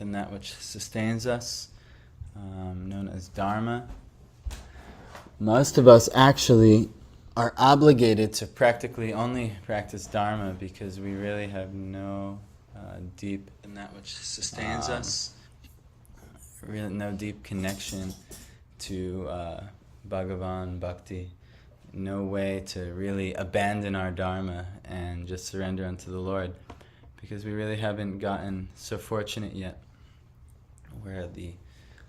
in that which sustains us, known as Dharma. Most of us actually are obligated to practically only practice Dharma because we really have no deep in that which sustains us, really no deep connection to Bhagavan, Bhakti, no way to really abandon our Dharma and just surrender unto the Lord, because we really haven't gotten so fortunate yet where the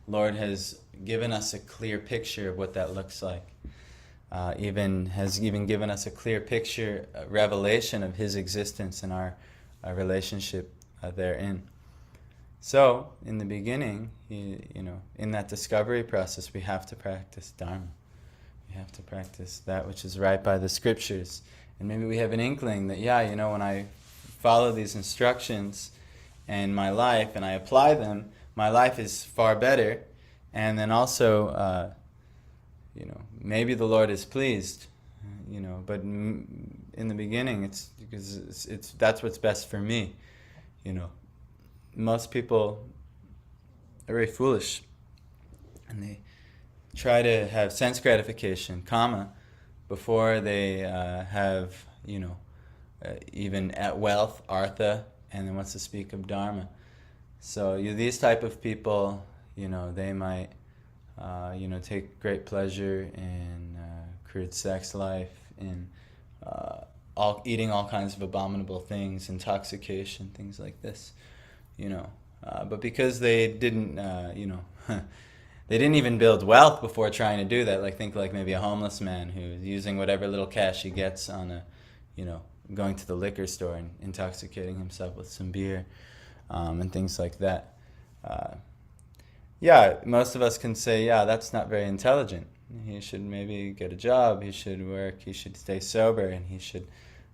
Lord has given us a clear picture of what that looks like. Has given us a clear picture, a revelation of His existence and our relationship therein. So, in the beginning, in that discovery process, we have to practice Dharma. We have to practice that which is right by the scriptures. And maybe we have an inkling that, when I follow these instructions in my life and I apply them, my life is far better. And then also, maybe the Lord is pleased, but in the beginning, it's because that's what's best for me, Most people are very foolish, and they try to have sense gratification, kama, before they have, even at wealth, artha, and then wants to speak of dharma. So these type of people, they might, take great pleasure in crude sex life, in eating all kinds of abominable things, intoxication, things like this, But because they didn't, they didn't even build wealth before trying to do that. Think maybe a homeless man who's using whatever little cash he gets on going to the liquor store and intoxicating himself with some beer, and things like that. Most of us can say, that's not very intelligent. He should maybe get a job, he should work, he should stay sober, and he should,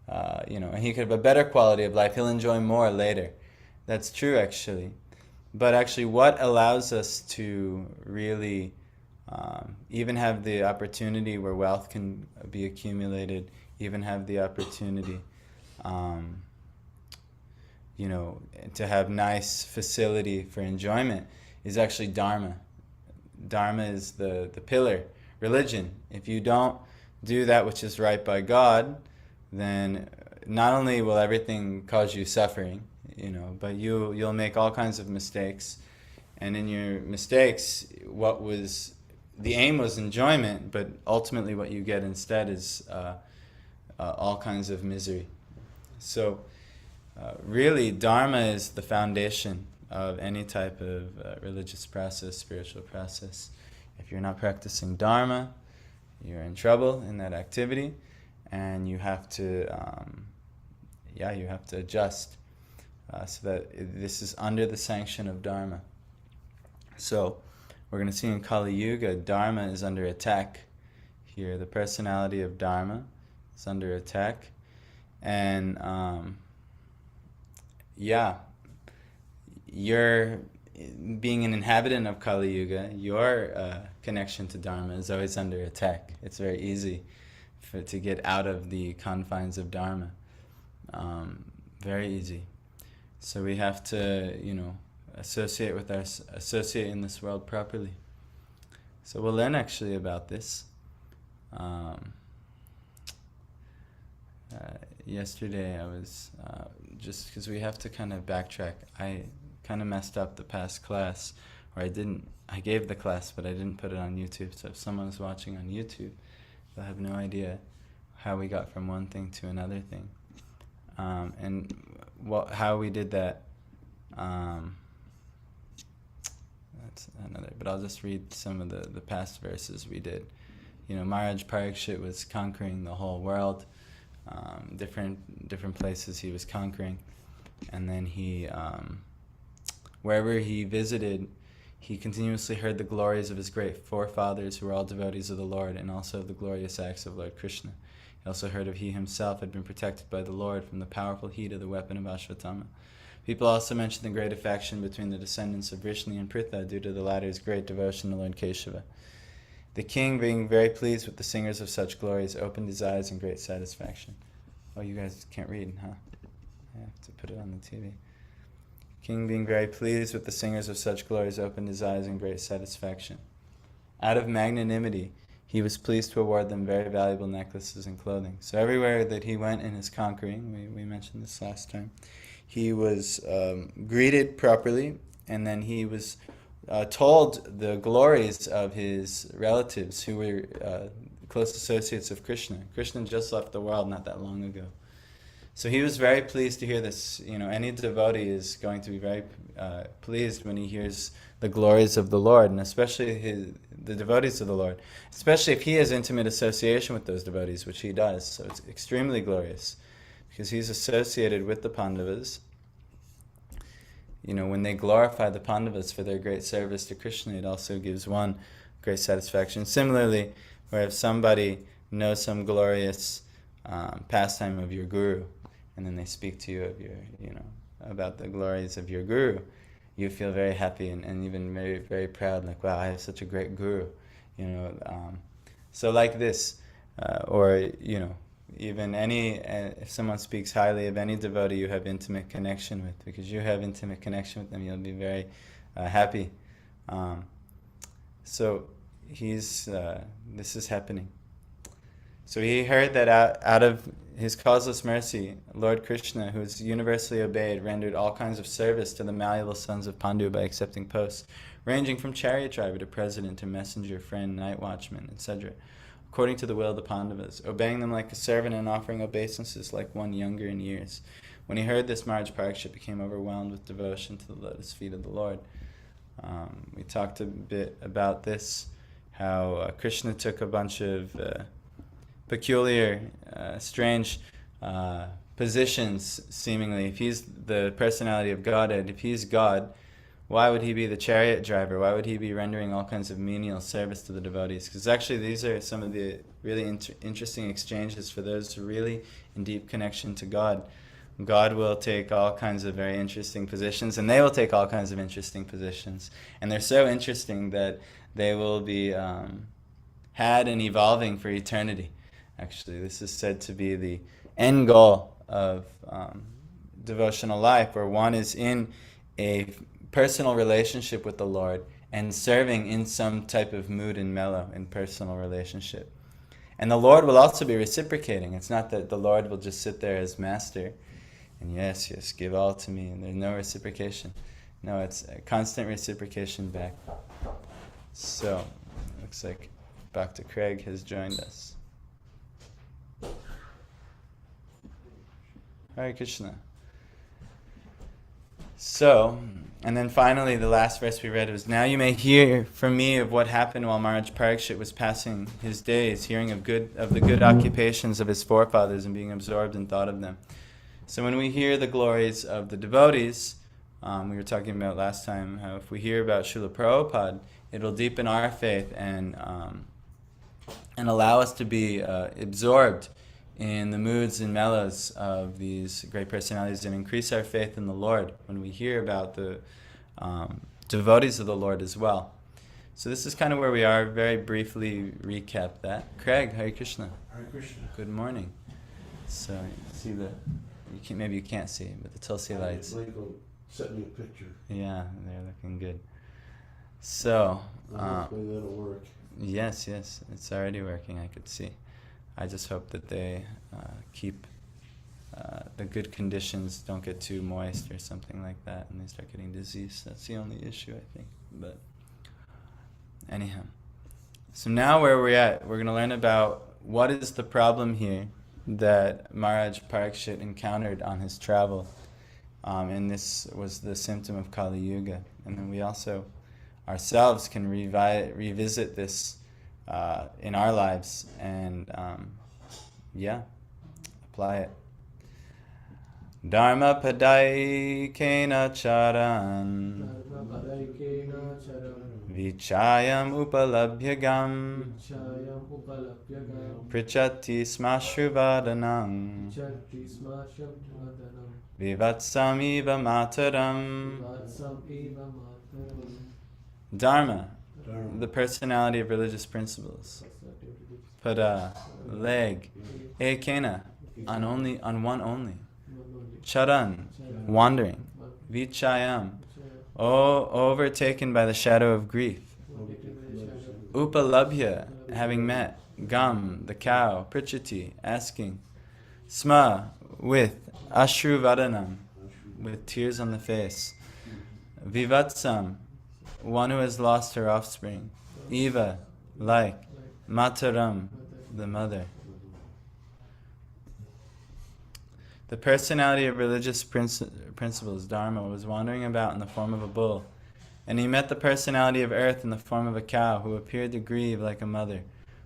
and he could have a better quality of life. He'll enjoy more later. That's true, actually. But actually, what allows us to really even have the opportunity where wealth can be accumulated, even have the opportunity, to have nice facility for enjoyment, is actually Dharma. Dharma is the pillar. Religion. If you don't do that which is right by God, then not only will everything cause you suffering, but you'll make all kinds of mistakes. And in your mistakes, the aim was enjoyment, but ultimately what you get instead is all kinds of misery. So really, Dharma is the foundation of any type of religious process, spiritual process. If you're not practicing Dharma, you're in trouble in that activity, and you have to, adjust so that this is under the sanction of Dharma. So we're going to see in Kali Yuga, Dharma is under attack. Here, the personality of Dharma is under attack, and you're being an inhabitant of Kali Yuga, your connection to Dharma is always under attack. It's very easy to get out of the confines of Dharma. Very easy. So we have to, associate in this world properly. So we'll learn actually about this. Yesterday I was, just because we have to kind of backtrack, I kind of messed up the past class, or I gave the class, but I didn't put it on YouTube. So if someone's watching on YouTube, they'll have no idea how we got from one thing to another thing. And how we did that, that's another, but I'll just read some of the past verses we did. Maharaj Parikshit was conquering the whole world, different places he was conquering, and then he, wherever he visited, he continuously heard the glories of his great forefathers who were all devotees of the Lord, and also of the glorious acts of Lord Krishna. He also heard of he himself had been protected by the Lord from the powerful heat of the weapon of Ashvatthama. People also mention the great affection between the descendants of Vrishni and Pritha due to the latter's great devotion to Lord Keshava. The king, being very pleased with the singers of such glories, opened his eyes in great satisfaction. Oh, you guys can't read, huh? I have to put it on the TV. King, being very pleased with the singers of such glories, opened his eyes in great satisfaction. Out of magnanimity, he was pleased to award them very valuable necklaces and clothing. So everywhere that he went in his conquering, we mentioned this last time, he was greeted properly, and then he was told the glories of his relatives who were close associates of Krishna. Krishna just left the world not that long ago. So he was very pleased to hear this. Any devotee is going to be very pleased when he hears the glories of the Lord, and especially the devotees of the Lord, especially if he has intimate association with those devotees, which he does. So it's extremely glorious, because he's associated with the Pandavas. When they glorify the Pandavas for their great service to Krishna, it also gives one great satisfaction. Similarly, where if somebody knows some glorious pastime of your guru, and then they speak to you of about the glories of your guru, you feel very happy and even very, very proud, like, wow, I have such a great guru. So like this, or even if someone speaks highly of any devotee you have intimate connection with, because you have intimate connection with them, you'll be very happy. So this is happening. So he heard that out of his causeless mercy, Lord Krishna, who is universally obeyed, rendered all kinds of service to the malleable sons of Pandu by accepting posts, ranging from chariot driver to president to messenger, friend, night watchman, etc., according to the will of the Pandavas, obeying them like a servant and offering obeisances like one younger in years. When he heard this, Maharaj Parikshit became overwhelmed with devotion to the lotus feet of the Lord. We talked a bit about this, how Krishna took a bunch of peculiar, strange positions, seemingly. If he's the personality of Godhead, if he's God, why would he be the chariot driver? Why would he be rendering all kinds of menial service to the devotees? Because actually these are some of the really interesting exchanges for those who are really in deep connection to God. God will take all kinds of very interesting positions, and they will take all kinds of interesting positions. And they're so interesting that they will be had and evolving for eternity. Actually, this is said to be the end goal of devotional life, where one is in a personal relationship with the Lord and serving in some type of mood and mellow in personal relationship. And the Lord will also be reciprocating. It's not that the Lord will just sit there as master and yes, give all to me, and there's no reciprocation. No, it's a constant reciprocation back. So, looks like Dr. Craig has joined us. Hare Krishna. So, and then finally the last verse we read was, now you may hear from me of what happened while Maharaj Parikshit was passing his days, hearing of the good occupations of his forefathers and being absorbed in thought of them. So when we hear the glories of the devotees, we were talking about last time how if we hear about Srila Prabhupada, it will deepen our faith and allow us to be absorbed in the moods and mellows of these great personalities and increase our faith in the Lord when we hear about the devotees of the Lord as well. So this is kind of where we are. Very briefly recap that. Craig, Hare Krishna. Hare Krishna. Good morning. So you see maybe you can't see, but the Tulsi lights. Michael sent me a picture. Yeah, they're looking good. So hopefully that'll work. Yes, it's already working. I could see. I just hope that they keep the good conditions, don't get too moist or something like that, and they start getting disease. That's the only issue, I think. But anyhow, so now where we're at, we're going to learn about what is the problem here that Maharaj Parikshit encountered on his travel. And this was the symptom of Kali Yuga. And then we also ourselves can revisit this in our lives and apply it. Dharma padai kena charan vichayam upalabhyagam prichati smashruvadanam vivatsamiva mataram. Dharma, the personality of religious principles. Pada, leg. Ekena, on one only. Charan, wandering. Vichayam, overtaken by the shadow of grief. Upalabhya, having met. Gam, the cow. Prichati, asking. Sma, with. Ashru Vadanam, with tears on the face. Vivatsam, one who has lost her offspring. Eva, like. Mataram, the mother. The personality of religious principles, Dharma, was wandering about in the form of a bull, and he met the personality of earth in the form of a cow, who appeared to grieve like a mother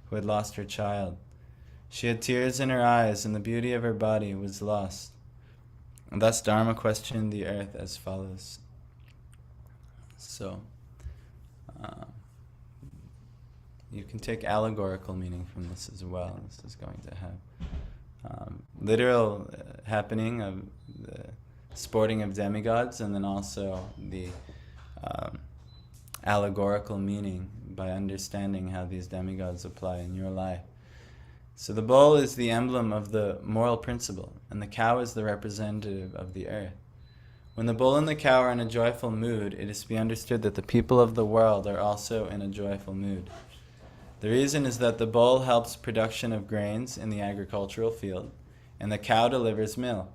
who had lost her child. She had tears in her eyes, and the beauty of her body was lost. And thus Dharma questioned the earth as follows. So, you can take allegorical meaning from this as well. This is going to have literal happening of the sporting of demigods, and then also the allegorical meaning by understanding how these demigods apply in your life. So the bull is the emblem of the moral principle, and the cow is the representative of the earth. When the bull and the cow are in a joyful mood, it is to be understood that the people of the world are also in a joyful mood. The reason is that the bull helps production of grains in the agricultural field, and the cow delivers milk,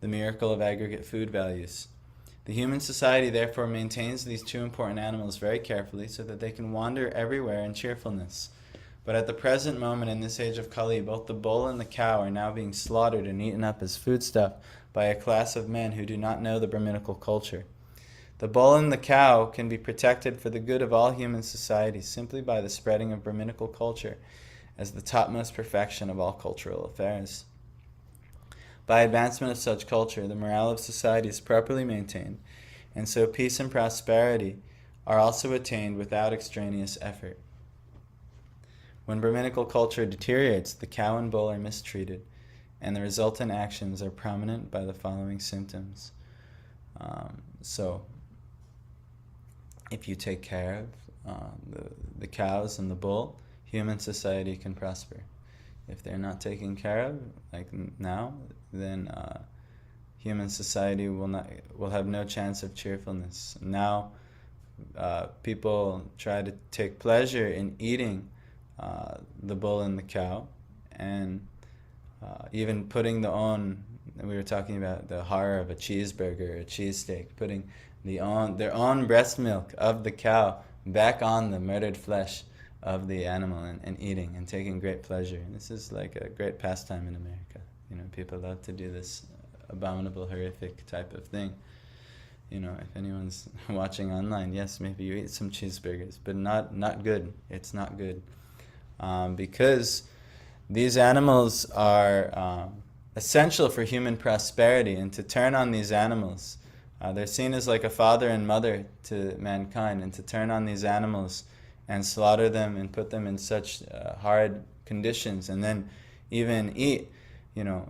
the miracle of aggregate food values. The human society therefore maintains these two important animals very carefully so that they can wander everywhere in cheerfulness. But at the present moment in this age of Kali, both the bull and the cow are now being slaughtered and eaten up as foodstuff by a class of men who do not know the Brahminical culture. The bull and the cow can be protected for the good of all human society simply by the spreading of Brahminical culture as the topmost perfection of all cultural affairs. By advancement of such culture, the morale of society is properly maintained, and so peace and prosperity are also attained without extraneous effort. When Brahminical culture deteriorates, the cow and bull are mistreated, and the resultant actions are prominent by the following symptoms. So, if you take care of the cows and the bull, human society can prosper. If they're not taken care of, like now, then human society will have no chance of cheerfulness. Now, people try to take pleasure in eating the bull and the cow, and even putting we were talking about the horror of a cheeseburger or a cheesesteak, putting their own breast milk of the cow back on the murdered flesh of the animal and eating and taking great pleasure. And this is like a great pastime in America. People love to do this abominable, horrific type of thing. If anyone's watching online, yes, maybe you eat some cheeseburgers, but not good. It's not good. Because these animals are essential for human prosperity, and to turn on these animals, they're seen as like a father and mother to mankind, and to turn on these animals and slaughter them and put them in such hard conditions and then even eat,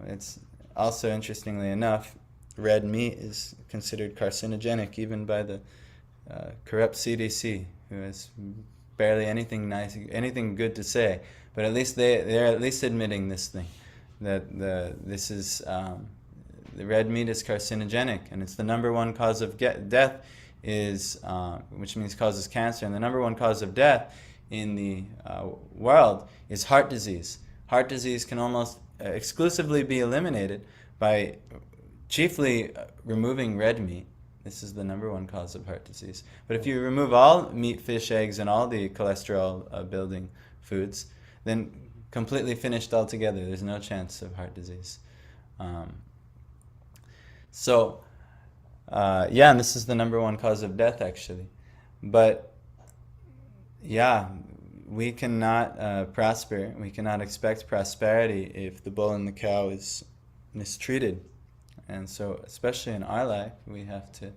it's also, interestingly enough, red meat is considered carcinogenic even by the corrupt CDC, who has barely anything nice, anything good to say, but at least they're at least admitting this thing, that the red meat is carcinogenic, and it's the number one cause of death, which means causes cancer, and the number one cause of death in the world is heart disease. Heart disease can almost exclusively be eliminated by chiefly removing red meat. This is the number one cause of heart disease. But if you remove all meat, fish, eggs, and all the cholesterol-building foods, then completely finished altogether. There's no chance of heart disease. And this is the number one cause of death, actually. But, we cannot prosper. We cannot expect prosperity if the bull and the cow is mistreated. And so, especially in our life, we have to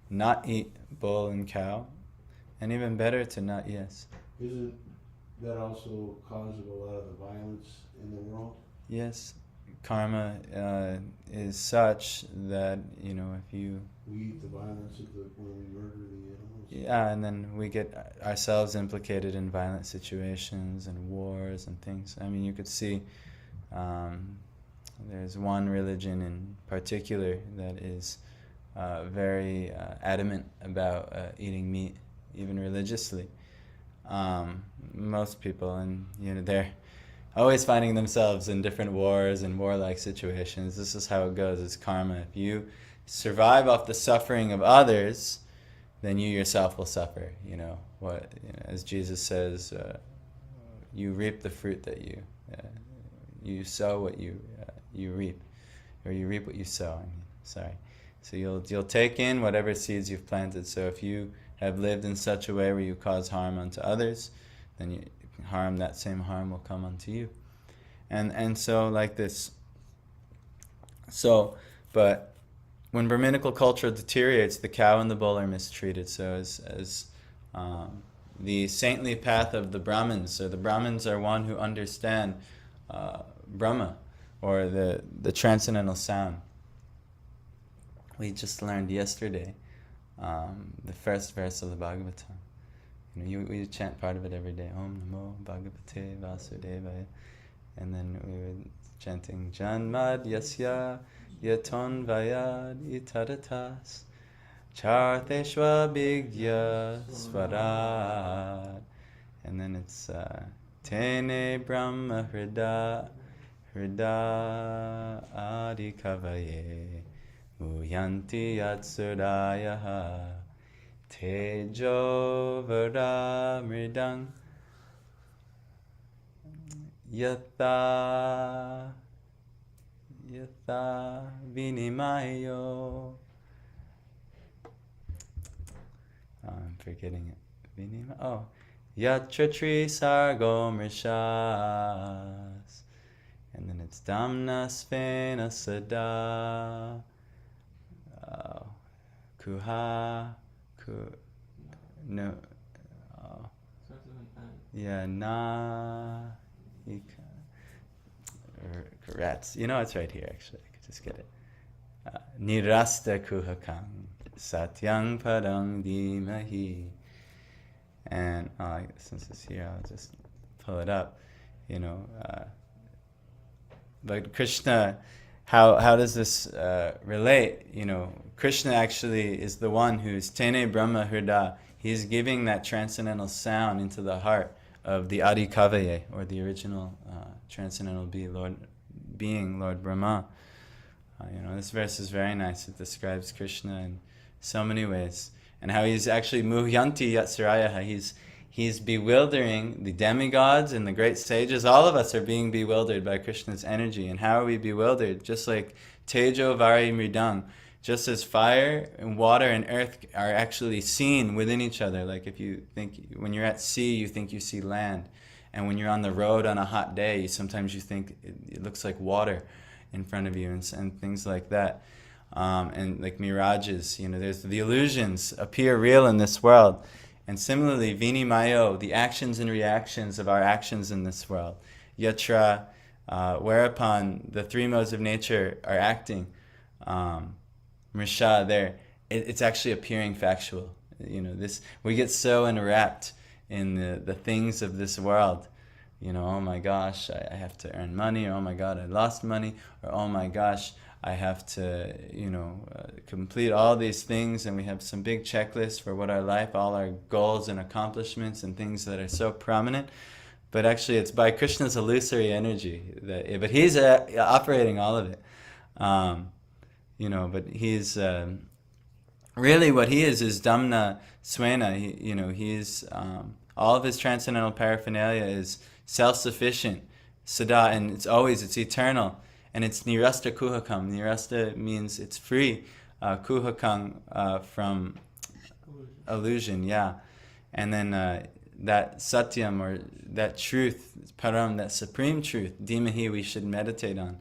not eat bull and cow, and even better to not, yes. Isn't that also cause of a lot of the violence in the world? Yes. Karma is such that, if you... We eat the violence when we murder the animals. Yeah, and then we get ourselves implicated in violent situations and wars and things. I mean, you could see there's one religion in particular that is very adamant about eating meat, even religiously. Most people, and they're always finding themselves in different wars and warlike situations. This is how it goes. It's karma. If you survive off the suffering of others, then you yourself will suffer. As Jesus says, you reap the fruit that you sow what you reap, or you reap what you sow. Sorry. So you'll take in whatever seeds you've planted. So if you have lived in such a way where you cause harm unto others, then that same harm will come unto you. And so like this. So, but when Brahminical culture deteriorates, the cow and the bull are mistreated. So as the saintly path of the Brahmins, so the Brahmins are one who understand Brahma, or the transcendental sound. We just learned yesterday the first verse of the Bhagavatam. We chant part of it every day. Om Namo Bhagavate Vasudevaya. And then we were chanting Janmad Yasya Yaton Vayad Itaratas Charteshwa Bigya Swarad. And then it's Tene Brahma Hrida Adi Kavaye Muyanti Yatsurayaha Tejo Vara Mridang Yatha Vinimayo. I'm forgetting it. Yatra Tri Sargo Mrishas. And then it's Damna Svena Sada. Kuha. No. Yeah, na. Rats. It's right here, actually. I could just get it. Nirasta kuhakang satyang padang dimahi. And since it's here, I'll just pull it up. But Krishna, how does this relate? Krishna actually is the one who's Tene Brahma Hrida. He's giving that transcendental sound into the heart of the Adi Kavaye, or the original transcendental being, Lord Brahma. This verse is very nice. It describes Krishna in so many ways, and how he's actually Muhyanti Yatsurayaha. He's bewildering the demigods and the great sages. All of us are being bewildered by Krishna's energy. And how are we bewildered? Just like Tejo Vari Mridang. Just as fire and water and earth are actually seen within each other. Like if you think, when you're at sea, you think you see land. And when you're on the road on a hot day, sometimes you think it looks like water in front of you, and things like that. And like mirages, there's the illusions appear real in this world. And similarly, Vinimayo, the actions and reactions of our actions in this world. Yatra, whereupon the three modes of nature are acting. Mrisha, it's actually appearing factual. We get so enwrapped in the things of this world. Oh my gosh, I have to earn money, or oh my God, I lost money, or oh my gosh, I have to, complete all these things, and we have some big checklists for what our life, all our goals and accomplishments and things that are so prominent. But actually, it's by Krishna's illusory energy but he's operating all of it. But he's really what he is Damna Swena. He's all of his transcendental paraphernalia is self-sufficient, Sada, and it's eternal. And it's Nirasta Kuhakam. Nirasta means it's free. Kuhakam from illusion, yeah. And then that Satyam, or that truth, Param, that supreme truth, Dhimahi, we should meditate on.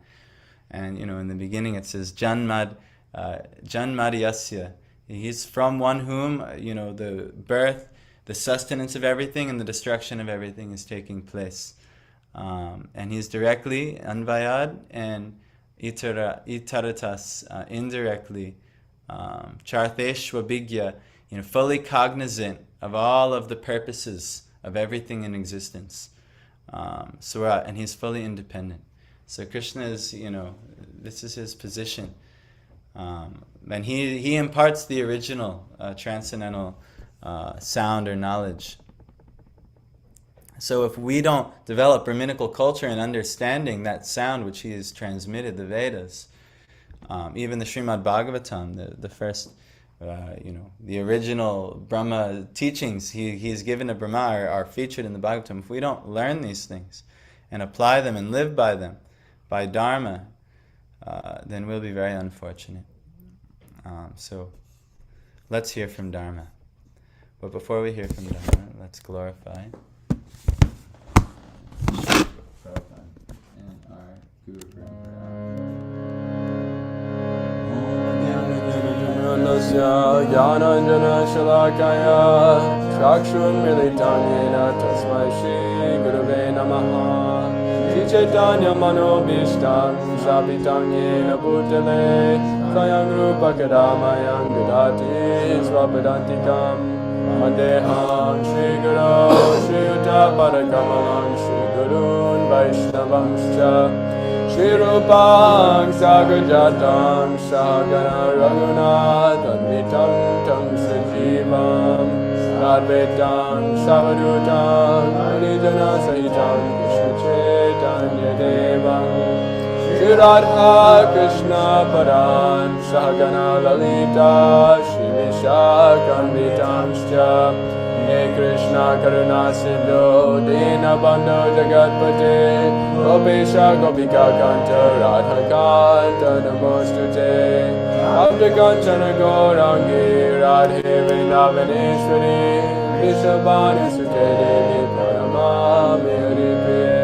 And, in the beginning it says, Janmadiyasya. He's from one whom, the birth, the sustenance of everything, and the destruction of everything is taking place. And he's directly Anvayad, and Itaratas indirectly, Chartheshwa Bigya, fully cognizant of all of the purposes of everything in existence. Surat, and he's fully independent. So Krishna is, this is his position. And he imparts the original transcendental sound or knowledge. So if we don't develop Brahminical culture and understanding that sound which he has transmitted, the Vedas, even the Srimad Bhagavatam, the first, the original Brahma teachings he's given to Brahma are featured in the Bhagavatam. If we don't learn these things and apply them and live by them, by Dharma, then we'll be very unfortunate. So let's hear from Dharma. But before we hear from Dharma, let's glorify and our Guru Jnananjana Shalakaya Chakshun Militanyena Tasmai Shri Gurave Namaha Shri Chaitanya Manobishtam Shapitam Yena Bhutale Kayang Rupa Kadamayang Vidati Swapadantikam Vandeham Shri Guru Shri Uta Padakamalam Shri Gurun Vaishnavangscha Shri Rupang Sagrajatam Sahagana Raghunath Advitam Tam Sajivam Advaitam Savadutam Harijana Sahitam Krishna Chaitanya Devam Shri Radha Krishna Paran Sahagana Lalita Shri Vishakam He Krishna Karuna Sindhu Dina Bandhu Jagatpate Gopesha Gopika Kanta Radha Kanta Namostute Abda Kanchana Gaurangi Radhe Vrindavaneshwari Vishabhani Sute Devi Paramami Haripriye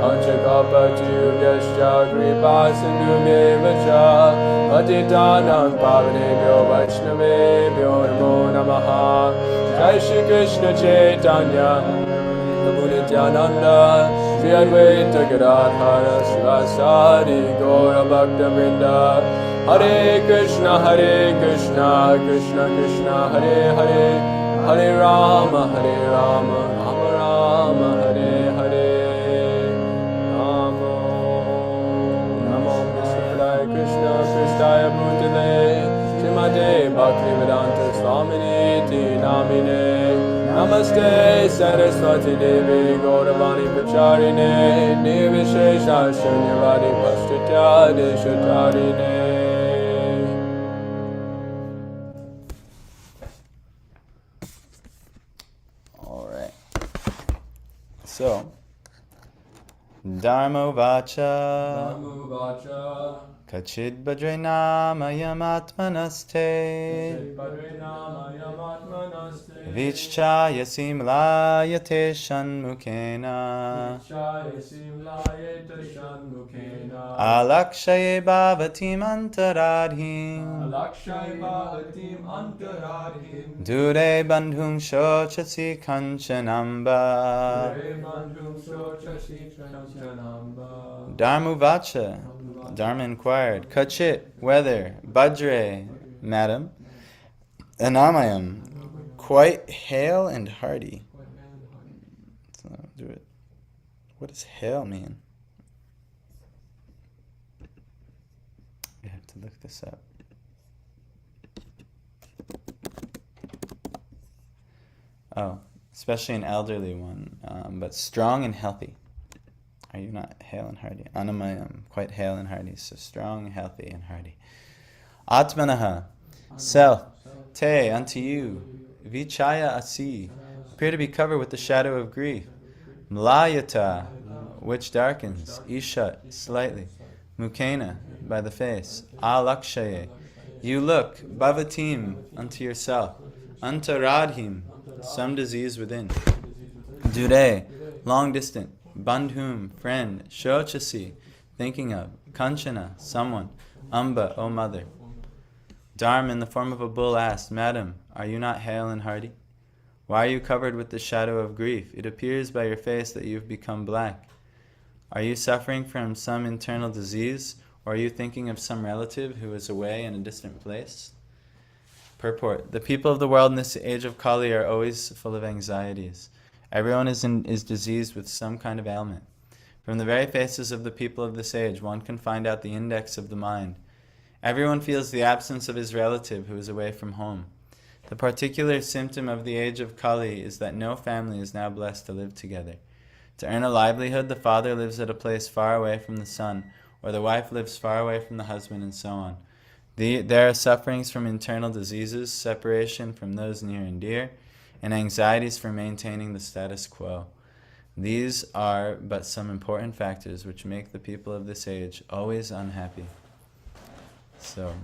Anchakapatubhyascha Kripa Sindhu Devacha Patitanam Pavanebhyo Vaishnavebhyo Namo Namaha Jai Shri Krishna Chaitanya Prabhu Nityananda Shri Advaita Gadadhara Srivasadi Gaura Bhakta Vrinda Hare Krishna Krishna Krishna Hare Hare Hare Rama Rama Rama Hare Hare Namo Namo Vishnu Krishna Kristaya Bhutale Srimate Bhaktivedanta Swaminiti Namine Namaste Saraswati Devi Gauravani Pacharine Nirvishesha Shunyavadi Pastitya Deshatarine. Alright. So, Dharma Vacha Kachid Bhadrenam Atmanaste Vichcha Yasim Layate Shanmukena Alakshaye Bhavatim Antaradhim Dure Bandhum Shochasi Kanchanamba Dharmuvacha. Dharma inquired, Kachit, whether, Bhadre, madam, Anamayam, quite hale and hearty. So, do it. What does hale mean? We have to look this up. Oh, especially an elderly one, but strong and healthy. Are you not hale and hearty? Anamayam, quite hale and hearty, so strong, healthy, and hearty. Atmanaha, self, te, unto you, vichaya asi, appear to be covered with the shadow of grief. Mlayata, which darkens, ishat, slightly. Mukena, by the face. Alakshaye, you look, bhavatim, unto yourself. Antaradhim, some disease within. Dure, long distant. Bandhum, friend. Shochasi, thinking of. Kanchana, someone. Amba, O mother. Dharma, in the form of a bull, asked, Madam, are you not hale and hearty? Why are you covered with the shadow of grief? It appears by your face that you have become black. Are you suffering from some internal disease, or are you thinking of some relative who is away in a distant place? Purport. The people of the world in this age of Kali are always full of anxieties. Everyone is diseased with some kind of ailment. From the very faces of the people of this age, one can find out the index of the mind. Everyone feels the absence of his relative who is away from home. The particular symptom of the age of Kali is that no family is now blessed to live together. To earn a livelihood, the father lives at a place far away from the son, or the wife lives far away from the husband, and so on. There are sufferings from internal diseases, separation from those near and dear, and anxieties for maintaining the status quo. These are but some important factors which make the people of this age always unhappy. So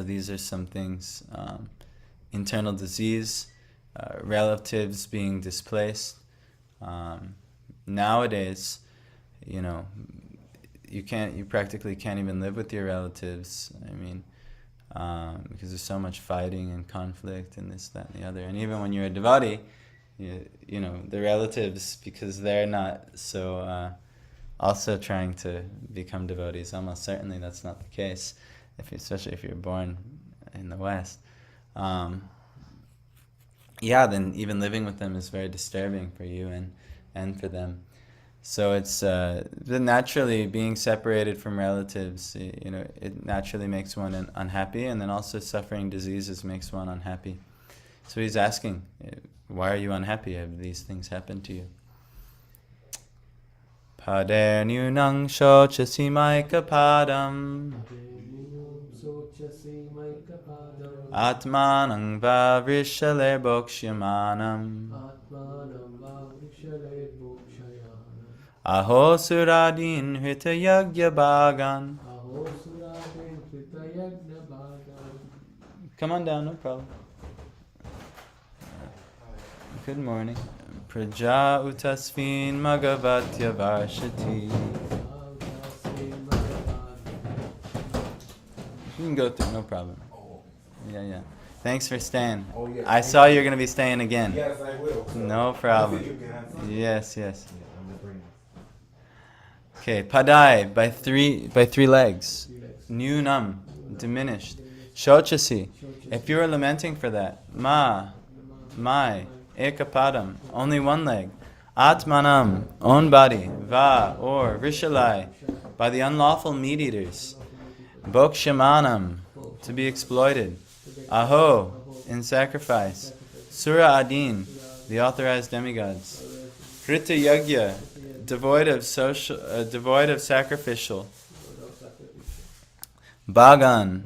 these are some things: internal disease, relatives being displaced. Nowadays, you practically can't even live with your relatives. I mean, because there's so much fighting and conflict and this, that, and the other. And even when you're a devotee, the relatives, because they're not so also trying to become devotees, almost certainly that's not the case, especially if you're born in the West. Then even living with them is very disturbing for you and for them. So it's naturally being separated from relatives, it naturally makes one unhappy, and then also suffering diseases makes one unhappy. So he's asking, why are you unhappy? Have these things happened to you? Pader nyunang shochasi maika padam Atmanang va vrishale boksyamanam Aho suradin hritayagya bhagan. Come on down, no problem. Good morning. Praja utasvin magavatya varshati. You can go through, no problem. Yeah. Thanks for staying. Oh, yeah. I saw you're going to be staying again. Yes, I will. No problem. Yes. I'm bring Okay, padai, by three legs. Nyunam, diminished. Shochasi, if you are lamenting for that. My, ekapadam, only one leg. Atmanam, own body. Va, or Rishalai, by the unlawful meat-eaters. Bokshamanam, to be exploited. Aho, in sacrifice. Sura Adin, the authorized demigods. Krita Yagya, devoid of sacrificial. Bhagan,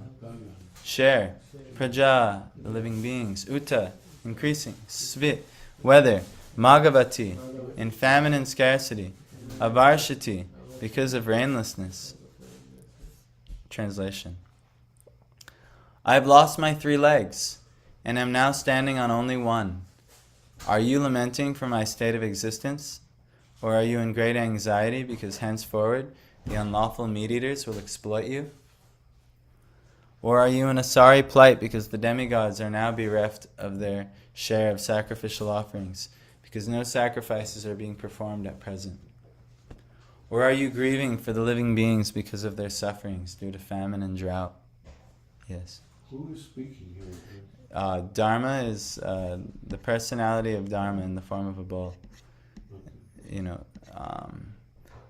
share. Praja, the living beings. Uta, increasing. Svit, weather. Magavati, in famine and scarcity. Avarshati, because of rainlessness. Translation. I have lost my 3 legs, and am now standing on only one. Are you lamenting for my state of existence? Or are you in great anxiety because henceforward the unlawful meat-eaters will exploit you? Or are you in a sorry plight because the demigods are now bereft of their share of sacrificial offerings, because no sacrifices are being performed at present? Or are you grieving for the living beings because of their sufferings due to famine and drought? Yes. Who is speaking here? Dharma is the personality of Dharma in the form of a bull.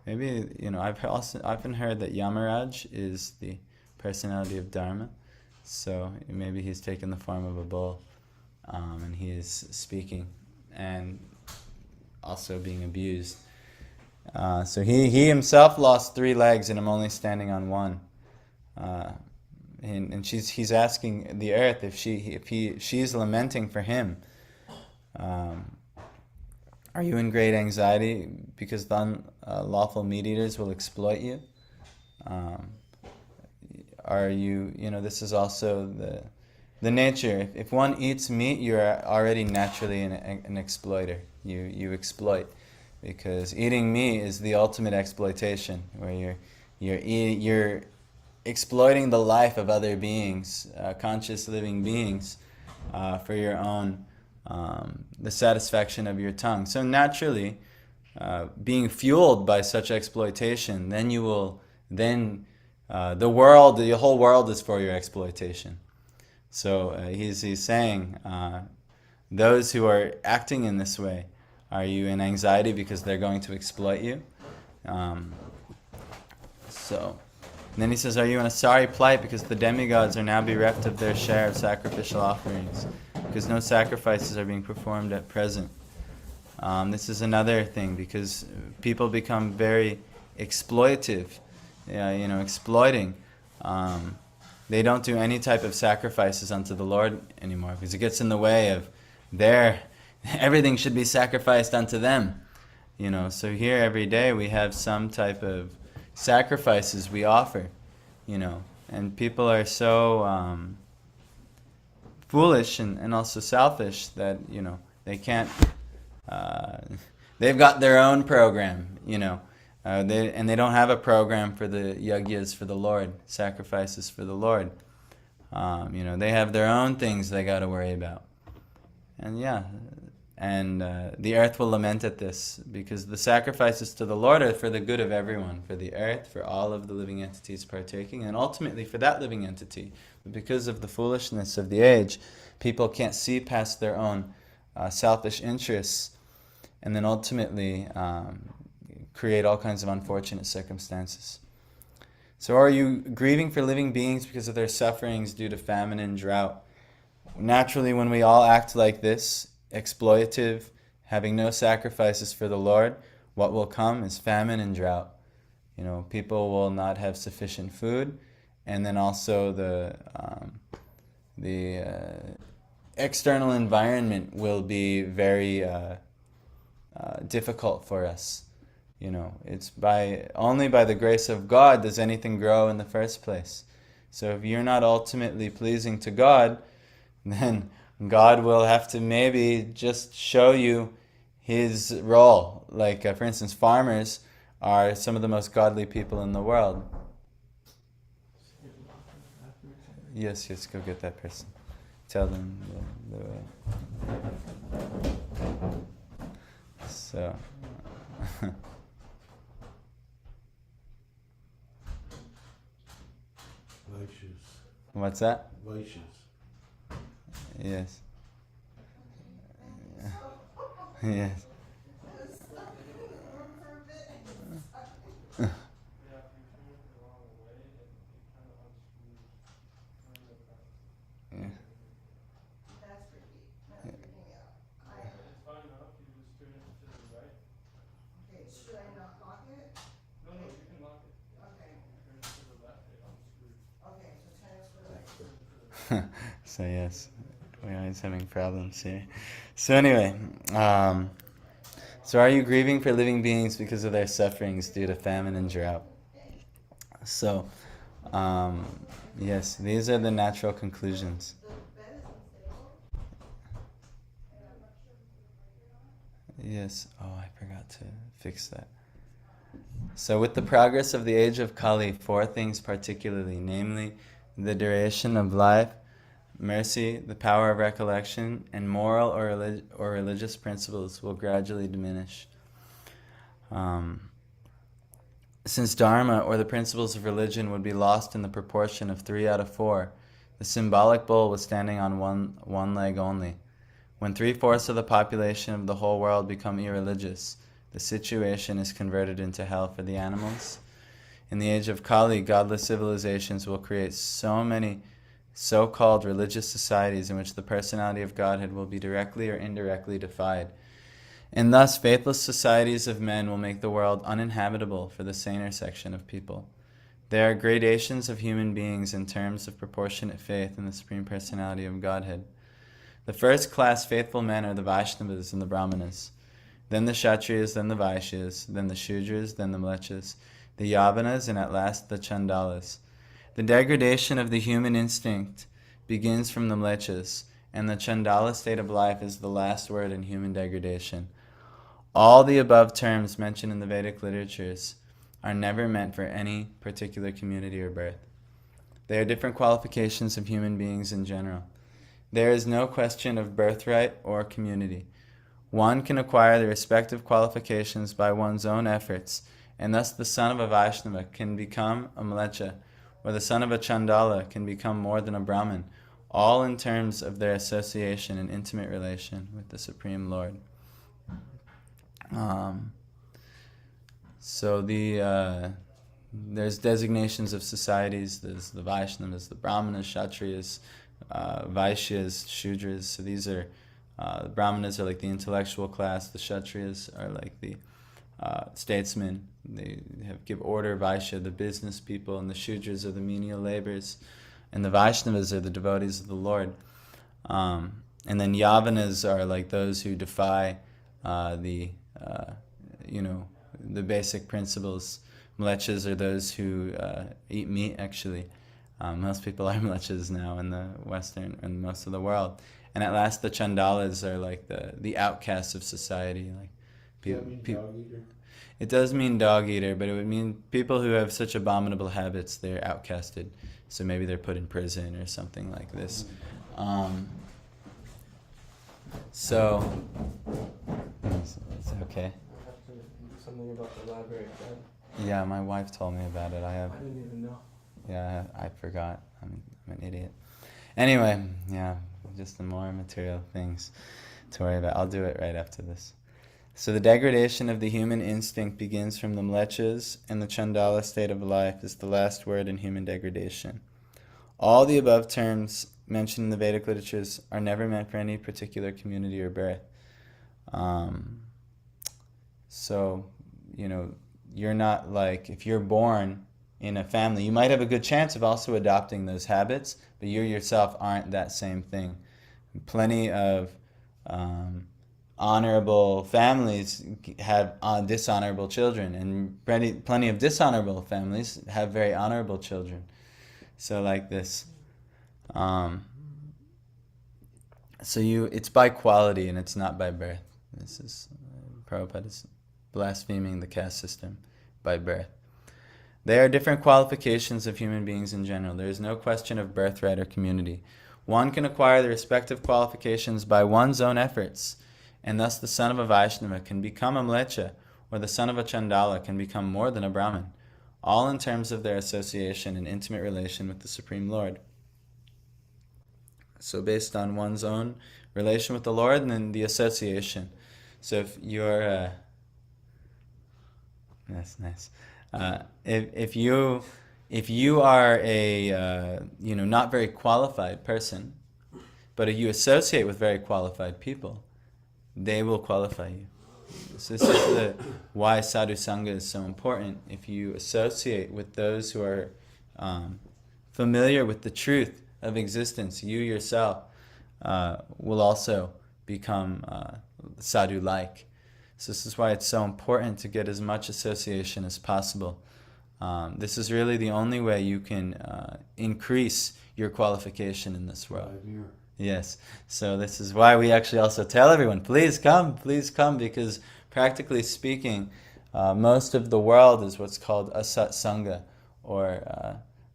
I've often heard that Yamaraj is the personality of Dharma, so maybe he's taken the form of a bull, and he is speaking and also being abused. So he himself lost 3 legs, and I'm only standing on one. And he's asking the earth if she's lamenting for him. Are you in great anxiety because the unlawful meat-eaters will exploit you? Are you, this is also the nature. If one eats meat, you're already naturally an exploiter. You exploit, because eating meat is the ultimate exploitation, where you're exploiting the life of other beings, conscious living beings, for your own the satisfaction of your tongue. So naturally, being fueled by such exploitation, then the whole world is for your exploitation. So he's saying, those who are acting in this way, are you in anxiety because they're going to exploit you? So And then he says, are you in a sorry plight because the demigods are now bereft of their share of sacrificial offerings, because no sacrifices are being performed at present. This is another thing, because people become very exploitive, exploiting. They don't do any type of sacrifices unto the Lord anymore, because it gets in the way of everything should be sacrificed unto them. So here every day we have some type of sacrifices we offer, and people are so foolish and also selfish that, they can't, they've got their own program, they don't have a program for the yagyas for the Lord, sacrifices for the Lord. They have their own things they got to worry about. And the earth will lament at this, because the sacrifices to the Lord are for the good of everyone, for the earth, for all of the living entities partaking, and ultimately for that living entity. But because of the foolishness of the age, people can't see past their own selfish interests, and then ultimately create all kinds of unfortunate circumstances. So are you grieving for living beings because of their sufferings due to famine and drought? Naturally, when we all act like this, exploitative, having no sacrifices for the Lord, what will come is famine and drought. People will not have sufficient food, and then also the external environment will be very difficult for us. It's only by the grace of God does anything grow in the first place. So if you're not ultimately pleasing to God, then God will have to maybe just show you his role. Like, for instance, farmers are some of the most godly people in the world. Yes, go get that person. Tell them the way. So... Vaishyas. What's that? Vaishyas. Yes. Yes. So yes, we're always having problems here. So anyway, so are you grieving for living beings because of their sufferings due to famine and drought? So, yes, these are the natural conclusions. Yes, I forgot to fix that. So with the progress of the age of Kali, four things particularly, namely the duration of life, mercy, the power of recollection, and moral or religious principles will gradually diminish. Since Dharma, or the principles of religion, would be lost in the proportion of 3 out of 4, the symbolic bull was standing on one leg only. When 3/4 of the population of the whole world become irreligious, the situation is converted into hell for the animals. In the age of Kali, godless civilizations will create so many so-called religious societies in which the personality of Godhead will be directly or indirectly defied. And thus, faithless societies of men will make the world uninhabitable for the saner section of people. There are gradations of human beings in terms of proportionate faith in the Supreme Personality of Godhead. The first class faithful men are the Vaishnavas and the Brahmanas, then the Kshatriyas, then the Vaishyas, then the Shudras, then the Mlechas, the Yavanas, and at last the Chandalas. The degradation of the human instinct begins from the Mlechas, and the Chandala state of life is the last word in human degradation. All the above terms mentioned in the Vedic literatures are never meant for any particular community or birth. They are different qualifications of human beings in general. There is no question of birthright or community. One can acquire the respective qualifications by one's own efforts, and thus the son of a Vaishnava can become a Mlecha, or the son of a Chandala can become more than a Brahmin, all in terms of their association and intimate relation with the Supreme Lord. So the there's designations of societies. There's the Vaishnavas, the Brahmanas, Kshatriyas, Vaishyas, Shudras. So these are, the Brahmanas are like the intellectual class, the Kshatriyas are like the statesmen. They give order. Vaishya, the business people, and the Shudras are the menial labors, and the Vaishnavas are the devotees of the Lord. And then Yavanas are like those who defy the basic principles. Mlechas are those who eat meat, actually. Most people are mlechas now in the Western and most of the world. And at last, the Chandalas are like the outcasts of society. Like Dog eater? it does mean dog eater, but it would mean people who have such abominable habits, they're outcasted. So maybe they're put in prison or something like this. So, it's okay. I have to do something about the library again. Yeah, my wife told me about it. I didn't even know. Yeah, I forgot. I'm an idiot. Anyway, yeah, just the more material things to worry about. I'll do it right after this. So the degradation of the human instinct begins from the mlechas, and the Chandala state of life is the last word in human degradation. All the above terms mentioned in the Vedic literatures are never meant for any particular community or birth. So, you're not like, if you're born in a family, you might have a good chance of also adopting those habits, but you yourself aren't that same thing. Plenty of honorable families have dishonorable children, and plenty of dishonorable families have very honorable children. So like this. It's by quality and it's not by birth. This is, Prabhupada is blaspheming the caste system by birth. There are different qualifications of human beings in general. There is no question of birthright or community. One can acquire the respective qualifications by one's own efforts, and thus the son of a Vaishnava can become a Mlecha, or the son of a Chandala can become more than a Brahmin, all in terms of their association and intimate relation with the Supreme Lord. So based on one's own relation with the Lord and then the association. So if you're... that's nice. If you are a not very qualified person, but you associate with very qualified people, they will qualify you. So this is why sadhu sangha is so important. If you associate with those who are familiar with the truth of existence, you yourself will also become sadhu-like. So this is why it's so important to get as much association as possible. This is really the only way you can increase your qualification in this world. Yes. So this is why we actually also tell everyone, please come, because practically speaking, most of the world is what's called asat sangha, or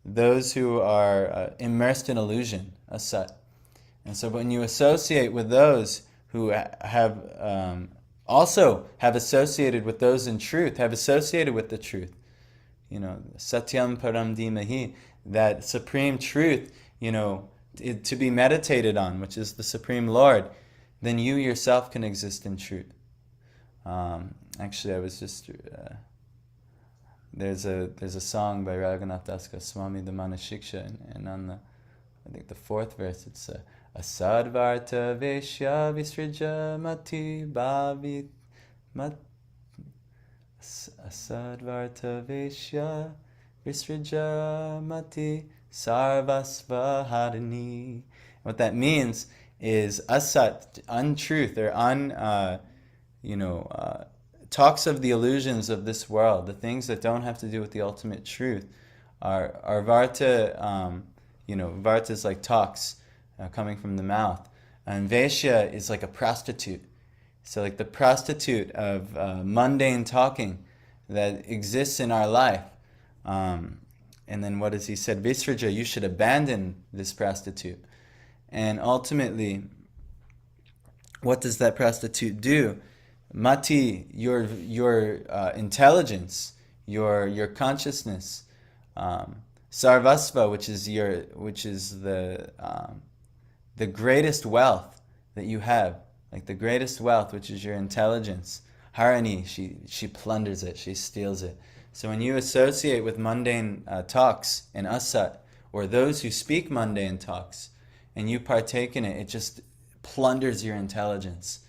those who are immersed in illusion, asat. And so when you associate with those who have also have associated with those in truth, have associated with the truth, satyam param dhimahi, that supreme truth, to be meditated on, which is the Supreme Lord, then you yourself can exist in truth. Actually, I was just there's a song by Raghunath Das Goswami, the Manashiksha, and on the fourth verse, it's asadvarta veshya visrija mati bhavit mat asadvarta veshya visrija mati sarvasva harini. What that means is asat, untruth, or talks of the illusions of this world, the things that don't have to do with the ultimate truth, are varta. Varta is like talks coming from the mouth, and Vaishya is like a prostitute. So like the prostitute of mundane talking that exists in our life. And then what has he said? Visraja, you should abandon this prostitute. And ultimately, what does that prostitute do? Mati, your intelligence, your consciousness, sarvasva, which is the greatest wealth that you have, like the greatest wealth, which is your intelligence. Harani, she plunders it, she steals it. So when you associate with mundane talks and asat, or those who speak mundane talks, and you partake in it, it just plunders your intelligence.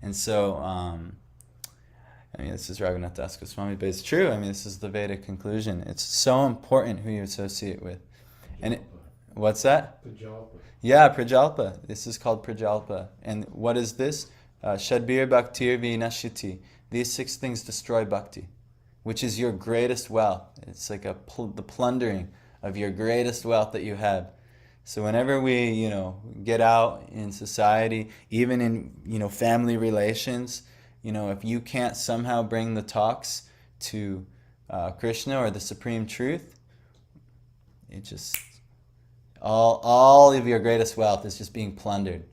And so, I mean, this is Raghunath Das Goswami, but it's true. I mean, this is the Vedic conclusion. It's so important who you associate with. And what's that? Prajalpa. Yeah, Prajalpa. This is called Prajalpa. And what is this? Shadbir Bhaktir Vinashiti. These 6 things destroy bhakti, which is your greatest wealth. It's like the plundering of your greatest wealth that you have. So whenever we, get out in society, even in, family relations, if you can't somehow bring the talks to Krishna or the Supreme Truth, it just, all of your greatest wealth is just being plundered,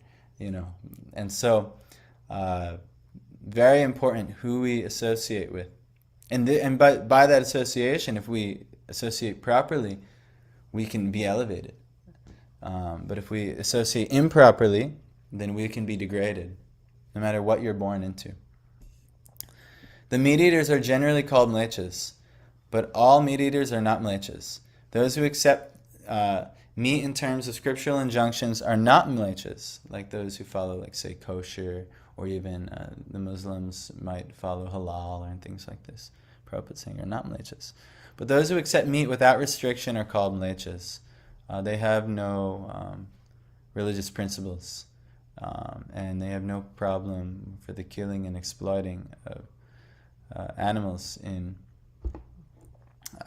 And so, very important who we associate with. And by that association, if we associate properly, we can be elevated. But if we associate improperly, then we can be degraded, no matter what you're born into. The meat-eaters are generally called mlechas, but all meat-eaters are not mlechas. Those who accept meat in terms of scriptural injunctions are not mlechas, like those who follow, like, say, kosher, or even the Muslims might follow halal or things like this. Prabhupada saying are not mlechas. But those who accept meat without restriction are called mlechas. They have no religious principles, and they have no problem for the killing and exploiting of animals in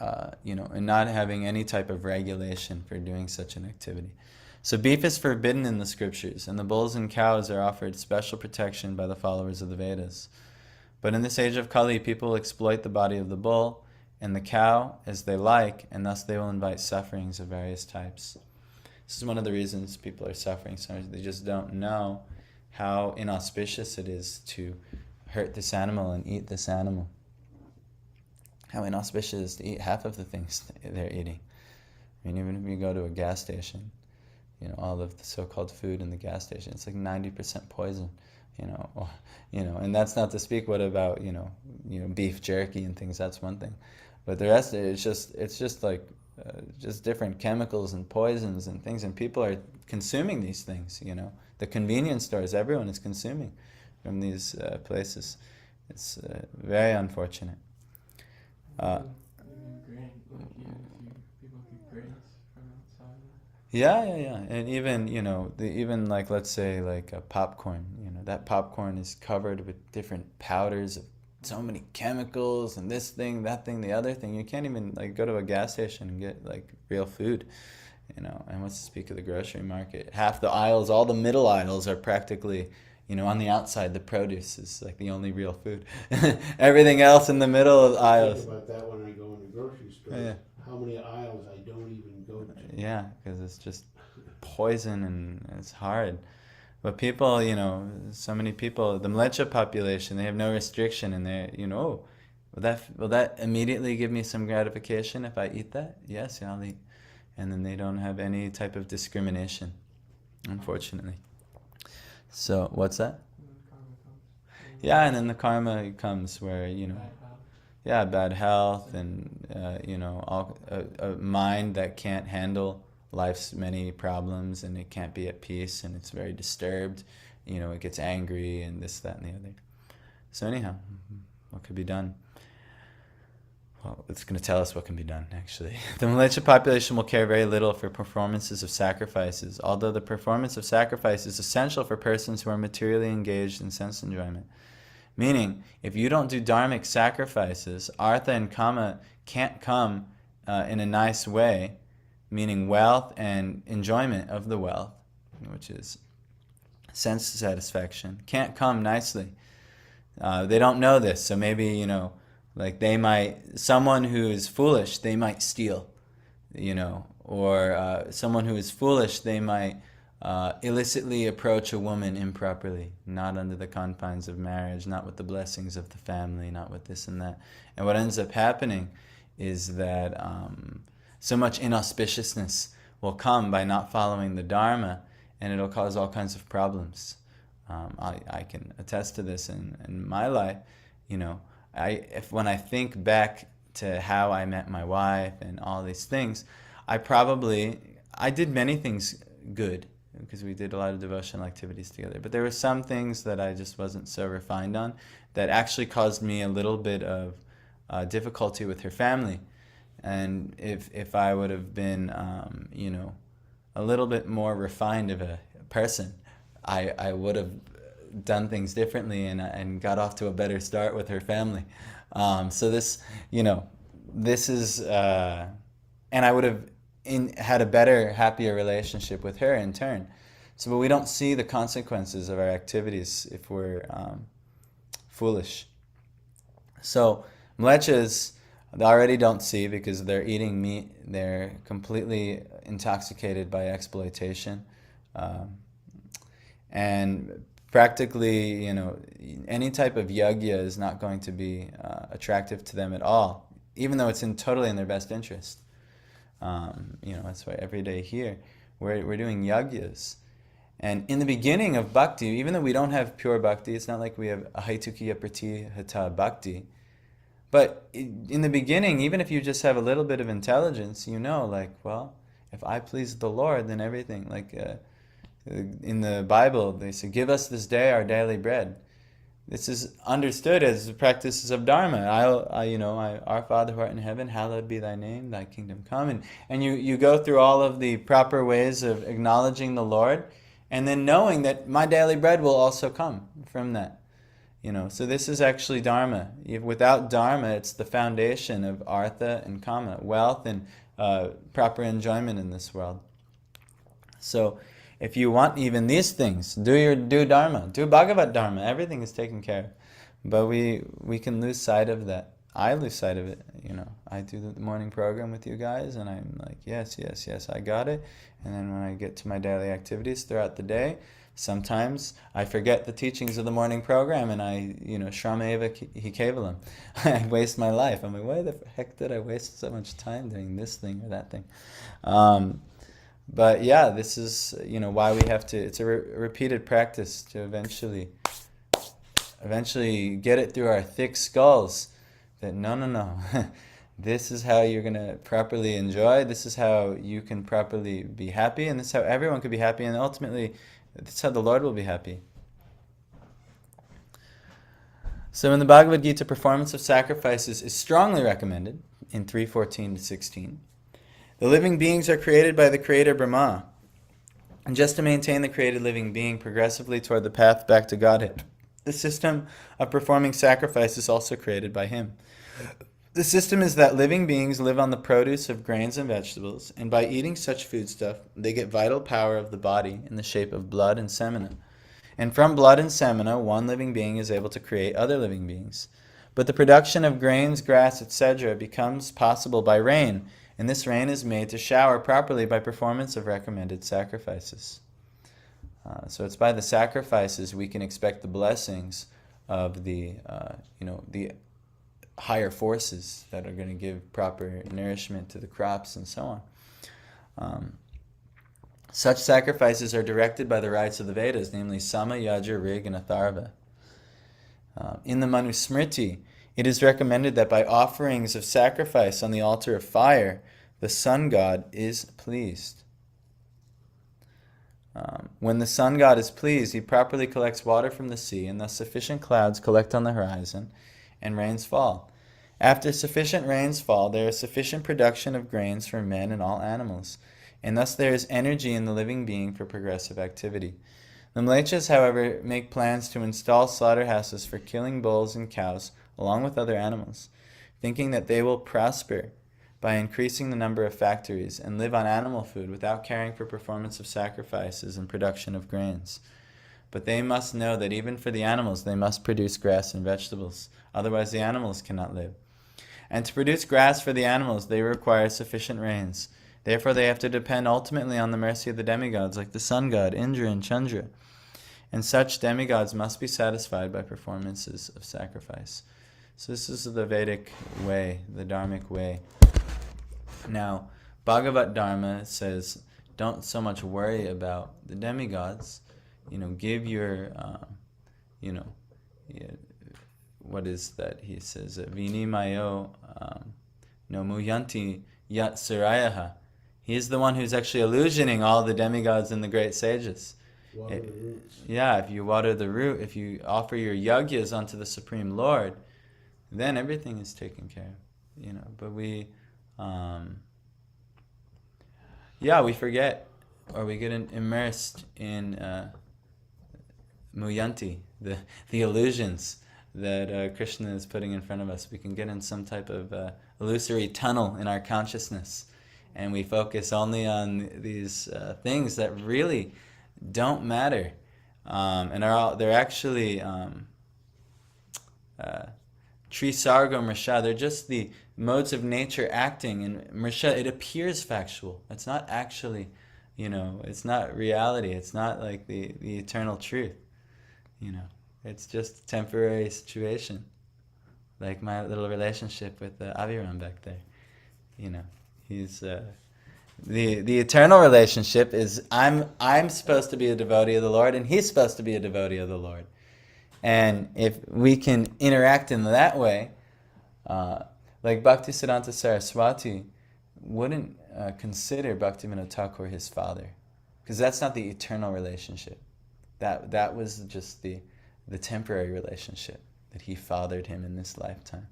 not having any type of regulation for doing such an activity. So beef is forbidden in the scriptures, and the bulls and cows are offered special protection by the followers of the Vedas. But in this age of Kali, people exploit the body of the bull and the cow as they like, and thus they will invite sufferings of various types. This is one of the reasons people are suffering so much. They just don't know how inauspicious it is to hurt this animal and eat this animal. How inauspicious it is to eat half of the things they're eating. I mean, even if you go to a gas station, all of the so-called food in the gas station, it's like 90% poison, and that's not to speak what about, beef jerky and things, that's one thing. But the rest of it, it's just like, just different chemicals and poisons and things, and people are consuming these things, The convenience stores, everyone is consuming from these places. It's very unfortunate. Yeah, and even even like, let's say, like a popcorn, that popcorn is covered with different powders of so many chemicals and this thing, that thing, the other thing. You can't even like go to a gas station and get like real food, And what's to speak of the grocery market? Half the aisles, all the middle aisles are practically, on the outside, the produce is like the only real food. Everything else in the middle of the aisles. I think about that when I go in the grocery store. Yeah. How many aisles I don't even go to. Yeah, because it's just poison and it's hard. But people, so many people, the mlecha population, they have no restriction, and they, will that immediately give me some gratification if I eat that? Yes, I'll eat. And then they don't have any type of discrimination, unfortunately. So, what's that? Yeah, and then the karma comes where, bad health and, a mind that can't handle life's many problems, and it can't be at peace, and it's very disturbed. It gets angry and this, that, and the other. So anyhow, what could be done? Well, it's going to tell us what can be done, actually. The mlecha population will care very little for performances of sacrifices, although the performance of sacrifice is essential for persons who are materially engaged in sense enjoyment. Meaning, if you don't do dharmic sacrifices, artha and kama can't come in a nice way, meaning wealth and enjoyment of the wealth, which is sense satisfaction, can't come nicely. They don't know this, so maybe, like someone who is foolish, they might steal, or someone who is foolish, they might illicitly approach a woman improperly, not under the confines of marriage, not with the blessings of the family, not with this and that. And what ends up happening is that so much inauspiciousness will come by not following the Dharma, and it'll cause all kinds of problems. I can attest to this in my life. When I think back to how I met my wife and all these things, I did many things good because we did a lot of devotional activities together. But there were some things that I just wasn't so refined on that actually caused me a little bit of difficulty with her family. And if I would have been, a little bit more refined of a person, I would have done things differently and got off to a better start with her family. So this is, and I would have had a better, happier relationship with her in turn. So, but we don't see the consequences of our activities if we're foolish. So, mlechas, they already don't see because they're eating meat. They're completely intoxicated by exploitation. And practically, any type of yagya is not going to be attractive to them at all, even though it's totally in their best interest. That's why every day here we're doing yagyas. And in the beginning of bhakti, even though we don't have pure bhakti, it's not like we have ahaitukya pratihata bhakti. But in the beginning, even if you just have a little bit of intelligence, if I please the Lord, then everything, in the Bible, they say, give us this day our daily bread. This is understood as practices of Dharma. Our Father who art in heaven, hallowed be thy name, thy kingdom come. And you go through all of the proper ways of acknowledging the Lord, and then knowing that my daily bread will also come from that. So this is actually Dharma. Without Dharma, it's the foundation of Artha and Kama, wealth and proper enjoyment in this world. So if you want even these things, do Dharma, do Bhagavat Dharma, everything is taken care of. But we can lose sight of that. I lose sight of it. I do the morning program with you guys, and I'm like, yes, I got it. And then when I get to my daily activities throughout the day, sometimes I forget the teachings of the morning program, and shrameva hi kevalam. I waste my life. I'm like, why the heck did I waste so much time doing this thing or that thing? But yeah, this is why we have to. It's a repeated practice to eventually get it through our thick skulls that no. This is how you're gonna properly enjoy. This is how you can properly be happy, and this is how everyone could be happy, and ultimately, this is how the Lord will be happy. So in the Bhagavad Gita, performance of sacrifices is strongly recommended in 3:14-16. The living beings are created by the Creator Brahma, and just to maintain the created living being progressively toward the path back to Godhead, the system of performing sacrifice is also created by Him. The system is that living beings live on the produce of grains and vegetables, and by eating such foodstuff, they get vital power of the body in the shape of blood and semina. And from blood and semina, one living being is able to create other living beings. But the production of grains, grass, etc. becomes possible by rain, and this rain is made to shower properly by performance of recommended sacrifices. So it's by the sacrifices we can expect the blessings of the higher forces that are going to give proper nourishment to the crops and so on. Such sacrifices are directed by the rites of the Vedas, namely Sama, Yaja, Rig, and Atharva. In the Manusmriti, it is recommended that by offerings of sacrifice on the altar of fire, the sun god is pleased. When the sun god is pleased, he properly collects water from the sea, and thus sufficient clouds collect on the horizon, and rains fall. After sufficient rains fall, there is sufficient production of grains for men and all animals, and thus there is energy in the living being for progressive activity. The Mlechas, however, make plans to install slaughterhouses for killing bulls and cows, along with other animals, thinking that they will prosper by increasing the number of factories and live on animal food without caring for performance of sacrifices and production of grains. But they must know that even for the animals, they must produce grass and vegetables. Otherwise, the animals cannot live. And to produce grass for the animals, they require sufficient rains. Therefore, they have to depend ultimately on the mercy of the demigods, like the sun god, Indra, and Chandra. And such demigods must be satisfied by performances of sacrifice. So this is the Vedic way, the Dharmic way. Now, Bhagavat Dharma says, don't so much worry about the demigods. Give your, what is that? He says, Vinimayo No muyanti yat sarayaha. He's the one who's actually illusioning all the demigods and the great sages. Water the roots. Yeah, if you water the root, if you offer your yagyas unto the Supreme Lord, then everything is taken care of. But we we forget, or we get immersed in muyanti, the illusions that Krishna is putting in front of us. We can get in some type of illusory tunnel in our consciousness, and we focus only on these things that really don't matter, and they're actually Trisarga Mrisha. They're just the modes of nature acting, and Mrisha, it appears factual. It's not actually, it's not reality. It's not like the eternal truth. It's just a temporary situation, like my little relationship with Aviram back there. He's the eternal relationship is I'm supposed to be a devotee of the Lord, and he's supposed to be a devotee of the Lord. And if we can interact in that way, like Bhaktisiddhanta Saraswati wouldn't consider Bhaktivinoda Thakur his father, because that's not the eternal relationship. That was just the temporary relationship that he fathered him in this lifetime.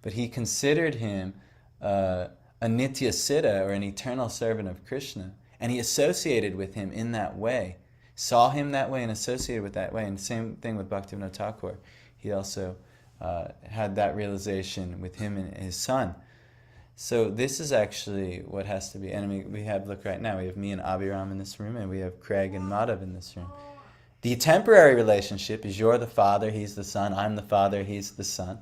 But he considered him a Nitya Siddha, or an eternal servant of Krishna, and he associated with him in that way, saw him that way and associated with that way. And the same thing with Bhaktivinoda Thakur. He also had that realization with him and his son. So this is actually what has to be. And we have, look right now, we have me and Abhiram in this room, and we have Craig and Madhav in this room. The temporary relationship is you're the father, he's the son, I'm the father, he's the son.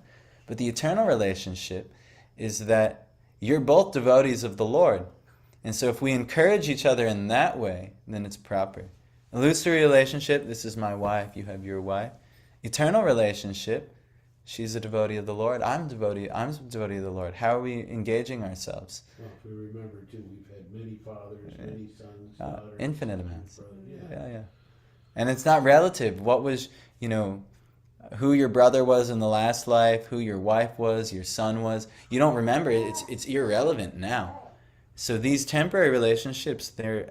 But the eternal relationship is that you're both devotees of the Lord. And so if we encourage each other in that way, then it's proper. Illusory relationship, this is my wife, you have your wife. Eternal relationship, she's a devotee of the Lord, I'm a devotee of the Lord. How are we engaging ourselves? Well, if we remember too, we've had many fathers, many sons, daughters. Infinite amounts. Yeah. And it's not relative. What was, who your brother was in the last life, who your wife was, your son was. You don't remember it. It's irrelevant now. So these temporary relationships, they're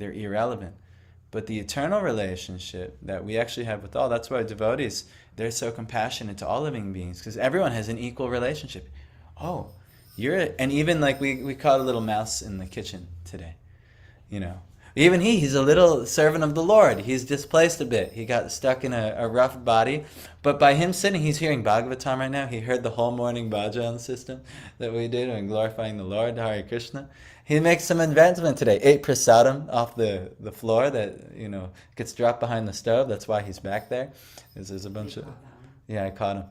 irrelevant. But the eternal relationship that we actually have with all, that's why devotees, they're so compassionate to all living beings, because everyone has an equal relationship. Oh, and even like we caught a little mouse in the kitchen today, Even he's a little servant of the Lord. He's displaced a bit. He got stuck in a rough body. But by him sitting, he's hearing Bhagavatam right now. He heard the whole morning bhajan system that we did in glorifying the Lord, Hare Krishna. He makes some advancement today. Ate prasadam off the floor that, gets dropped behind the stove. That's why he's back there. There's a bunch of... Yeah, I caught him.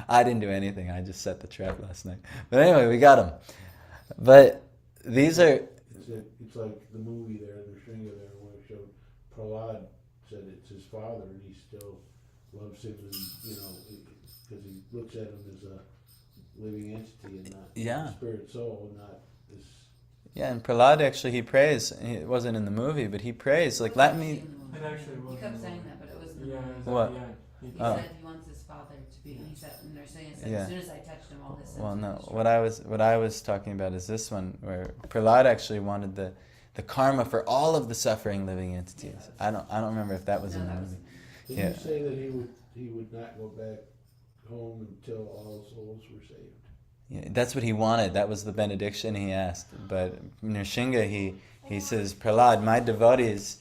I didn't do anything. I just set the trap last night. But anyway, we got him. But these are... It's like the movie there, the Shringa there, where it showed Prahlad said it's his father, and he still loves him, and because he looks at him as a living entity and not spirit soul, not this. Yeah, and Prahlad actually, he prays. It wasn't in the movie, but he prays like, let me. It actually was. He kept saying that, but it wasn't. Yeah, what? He said he wants his father to be. He said, and they're saying as soon as I touched him, all this. Well, no. What I was talking about is this one, where Prahlad actually wanted the karma for all of the suffering living entities. I don't remember if that was in the movie. Did you say that he would not go back home until all souls were saved? Yeah, that's what he wanted. That was the benediction he asked. But Nrsinga, he says, Prahlad, my devotees,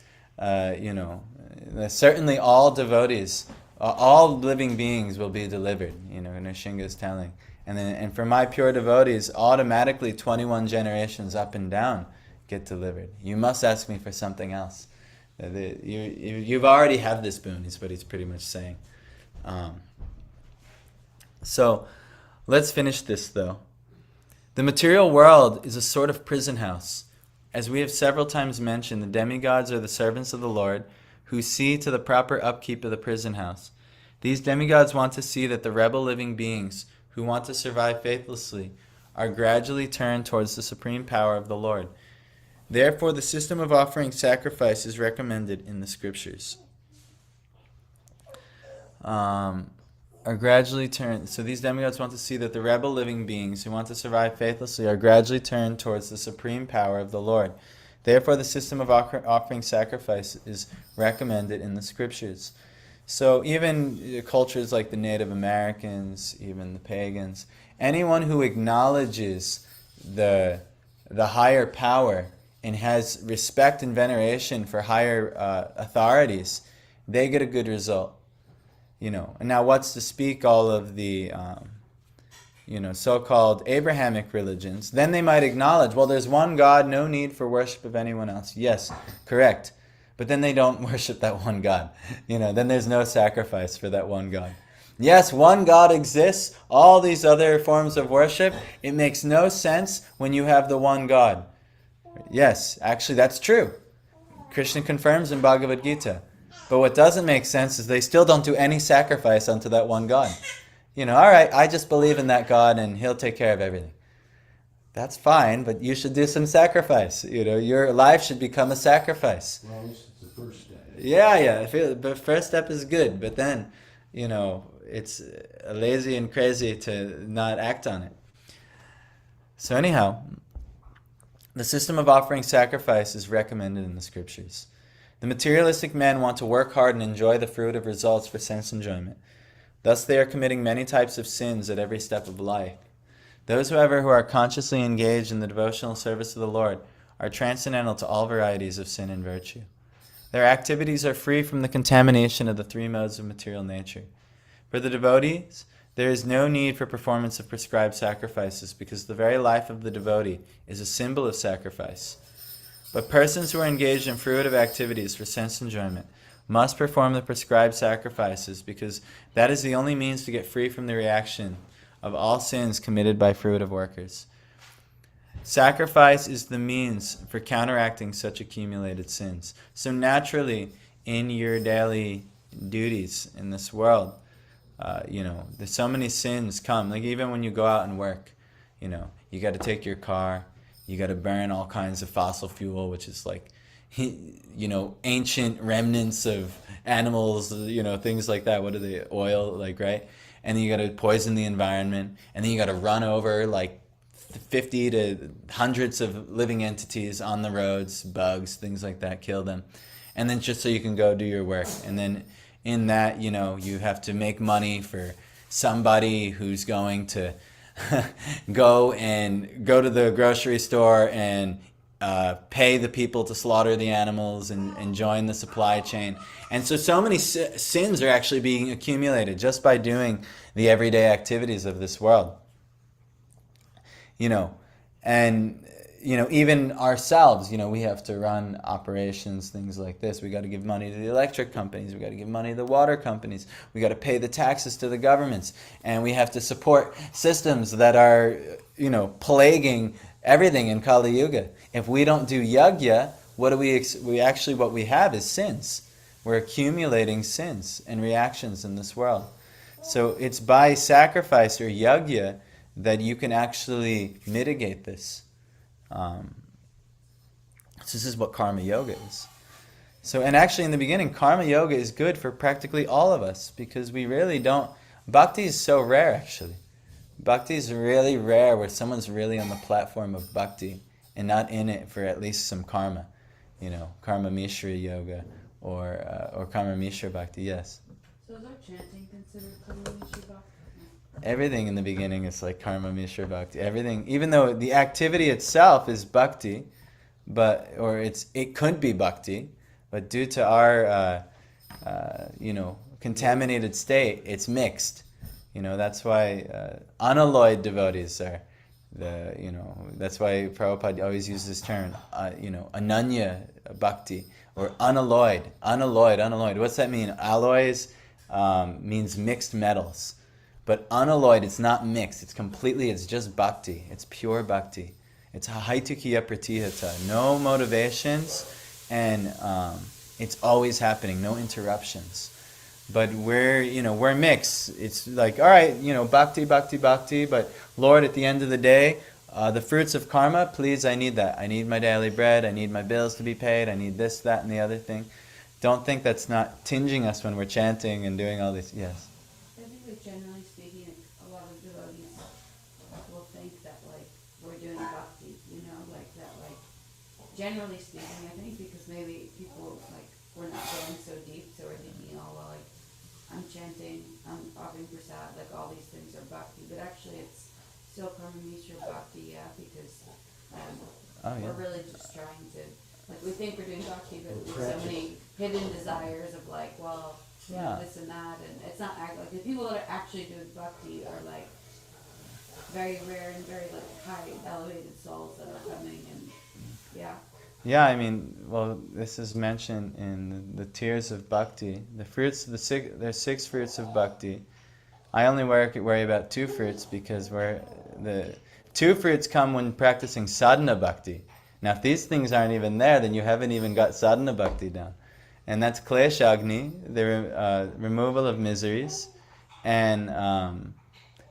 certainly all devotees, all living beings will be delivered. Nrsinga is telling. And for my pure devotees, automatically 21 generations up and down get delivered. You must ask me for something else. You've already have this boon, is what he's pretty much saying. So, let's finish this though. The material world is a sort of prison house. As we have several times mentioned, the demigods are the servants of the Lord who see to the proper upkeep of the prison house. These demigods want to see that the rebel living beings who want to survive faithlessly are gradually turned towards the supreme power of the Lord. Therefore, the system of offering sacrifice is recommended in the scriptures. are gradually turned. So these demigods want to see that the rebel living beings who want to survive faithlessly are gradually turned towards the supreme power of the Lord. Therefore, the system of offering sacrifice is recommended in the scriptures. So even cultures like the Native Americans, even the pagans, anyone who acknowledges the higher power and has respect and veneration for higher authorities, they get a good result. And now what's to speak all of the so-called Abrahamic religions? Then they might acknowledge, well, there's one God, no need for worship of anyone else. Yes, correct. But then they don't worship that one God. Then there's no sacrifice for that one God. Yes, one God exists. All these other forms of worship, it makes no sense when you have the one God. Yes, actually that's true. Krishna confirms in Bhagavad Gita. But what doesn't make sense is they still don't do any sacrifice unto that one God. All right, I just believe in that God and he'll take care of everything. That's fine, but you should do some sacrifice. Your life should become a sacrifice. Well, at least it's the first step. Yeah. The first step is good, but then, it's lazy and crazy to not act on it. So anyhow, the system of offering sacrifice is recommended in the scriptures. The materialistic men want to work hard and enjoy the fruit of results for sense enjoyment. Thus they are committing many types of sins at every step of life. Those, however, who are consciously engaged in the devotional service of the Lord are transcendental to all varieties of sin and virtue. Their activities are free from the contamination of the three modes of material nature. For the devotees, there is no need for performance of prescribed sacrifices because the very life of the devotee is a symbol of sacrifice. But persons who are engaged in fruitive activities for sense enjoyment must perform the prescribed sacrifices because that is the only means to get free from the reaction of all sins committed by fruitive workers. Sacrifice is the means for counteracting such accumulated sins. So naturally, in your daily duties in this world, there's so many sins come. Like even when you go out and work, you got to take your car, you got to burn all kinds of fossil fuel, which is like, ancient remnants of animals, things like that. What are they? Oil, right? And then you got to poison the environment, and then you got to run over like 50 to hundreds of living entities on the roads, bugs, things like that, kill them. And then just so you can go do your work. And then in that, you have to make money for somebody who's going to go to the grocery store and pay the people to slaughter the animals and join the supply chain. And so many sins are actually being accumulated just by doing the everyday activities of this world. And even ourselves, we have to run operations, things like this. We got to give money to the electric companies. We got to give money to the water companies. We got to pay the taxes to the governments. And we have to support systems that are, plaguing everything in Kali Yuga. If we don't do yajna, what we have is sins. We're accumulating sins and reactions in this world. So it's by sacrifice or yajna that you can actually mitigate this. So this is what karma yoga is. So, and actually in the beginning, karma yoga is good for practically all of us because we really don't. Bhakti is so rare, actually. Bhakti is really rare where someone's really on the platform of bhakti and not in it for at least some karma. Karma mishra yoga or karma mishra bhakti, yes. So is our chanting considered karma mishra bhakti? Everything in the beginning is like karma mishra bhakti. Everything, even though the activity itself is bhakti, it could be bhakti, but due to our contaminated state, it's mixed. That's why unalloyed devotees are that's why Prabhupada always uses this term, ananya bhakti or unalloyed. What's that mean? Alloys means mixed metals. But unalloyed, it's not mixed. It's just bhakti. It's pure bhakti. It's haitukiya pratihata. No motivations, and it's always happening. No interruptions. But we're mixed. It's like, all right, bhakti, but Lord, at the end of the day, the fruits of karma, please, I need that. I need my daily bread. I need my bills to be paid. I need this, that, and the other thing. Don't think that's not tinging us when we're chanting and doing all this. Yes? I think with chanting generally speaking, I think, because maybe people, like, we're not going so deep, so we're thinking, oh, well, like, I'm chanting, I'm offering prasad, like, all these things are bhakti, but actually it's still karma mishra bhakti, yeah, because we're really just trying to, like, we think we're doing bhakti, but there's so many hidden desires of, like, well, you know, this and that, and it's not, like, the people that are actually doing bhakti are, like, very rare and very, like, high elevated souls that are coming, and yeah. Yeah, I mean, well, this is mentioned in the tiers of bhakti. The fruits, there's 6 fruits of bhakti. I only worry about 2 fruits because the 2 fruits come when practicing sadhana bhakti. Now, if these things aren't even there, then you haven't even got sadhana bhakti down. And that's kleshagni, the removal of miseries, and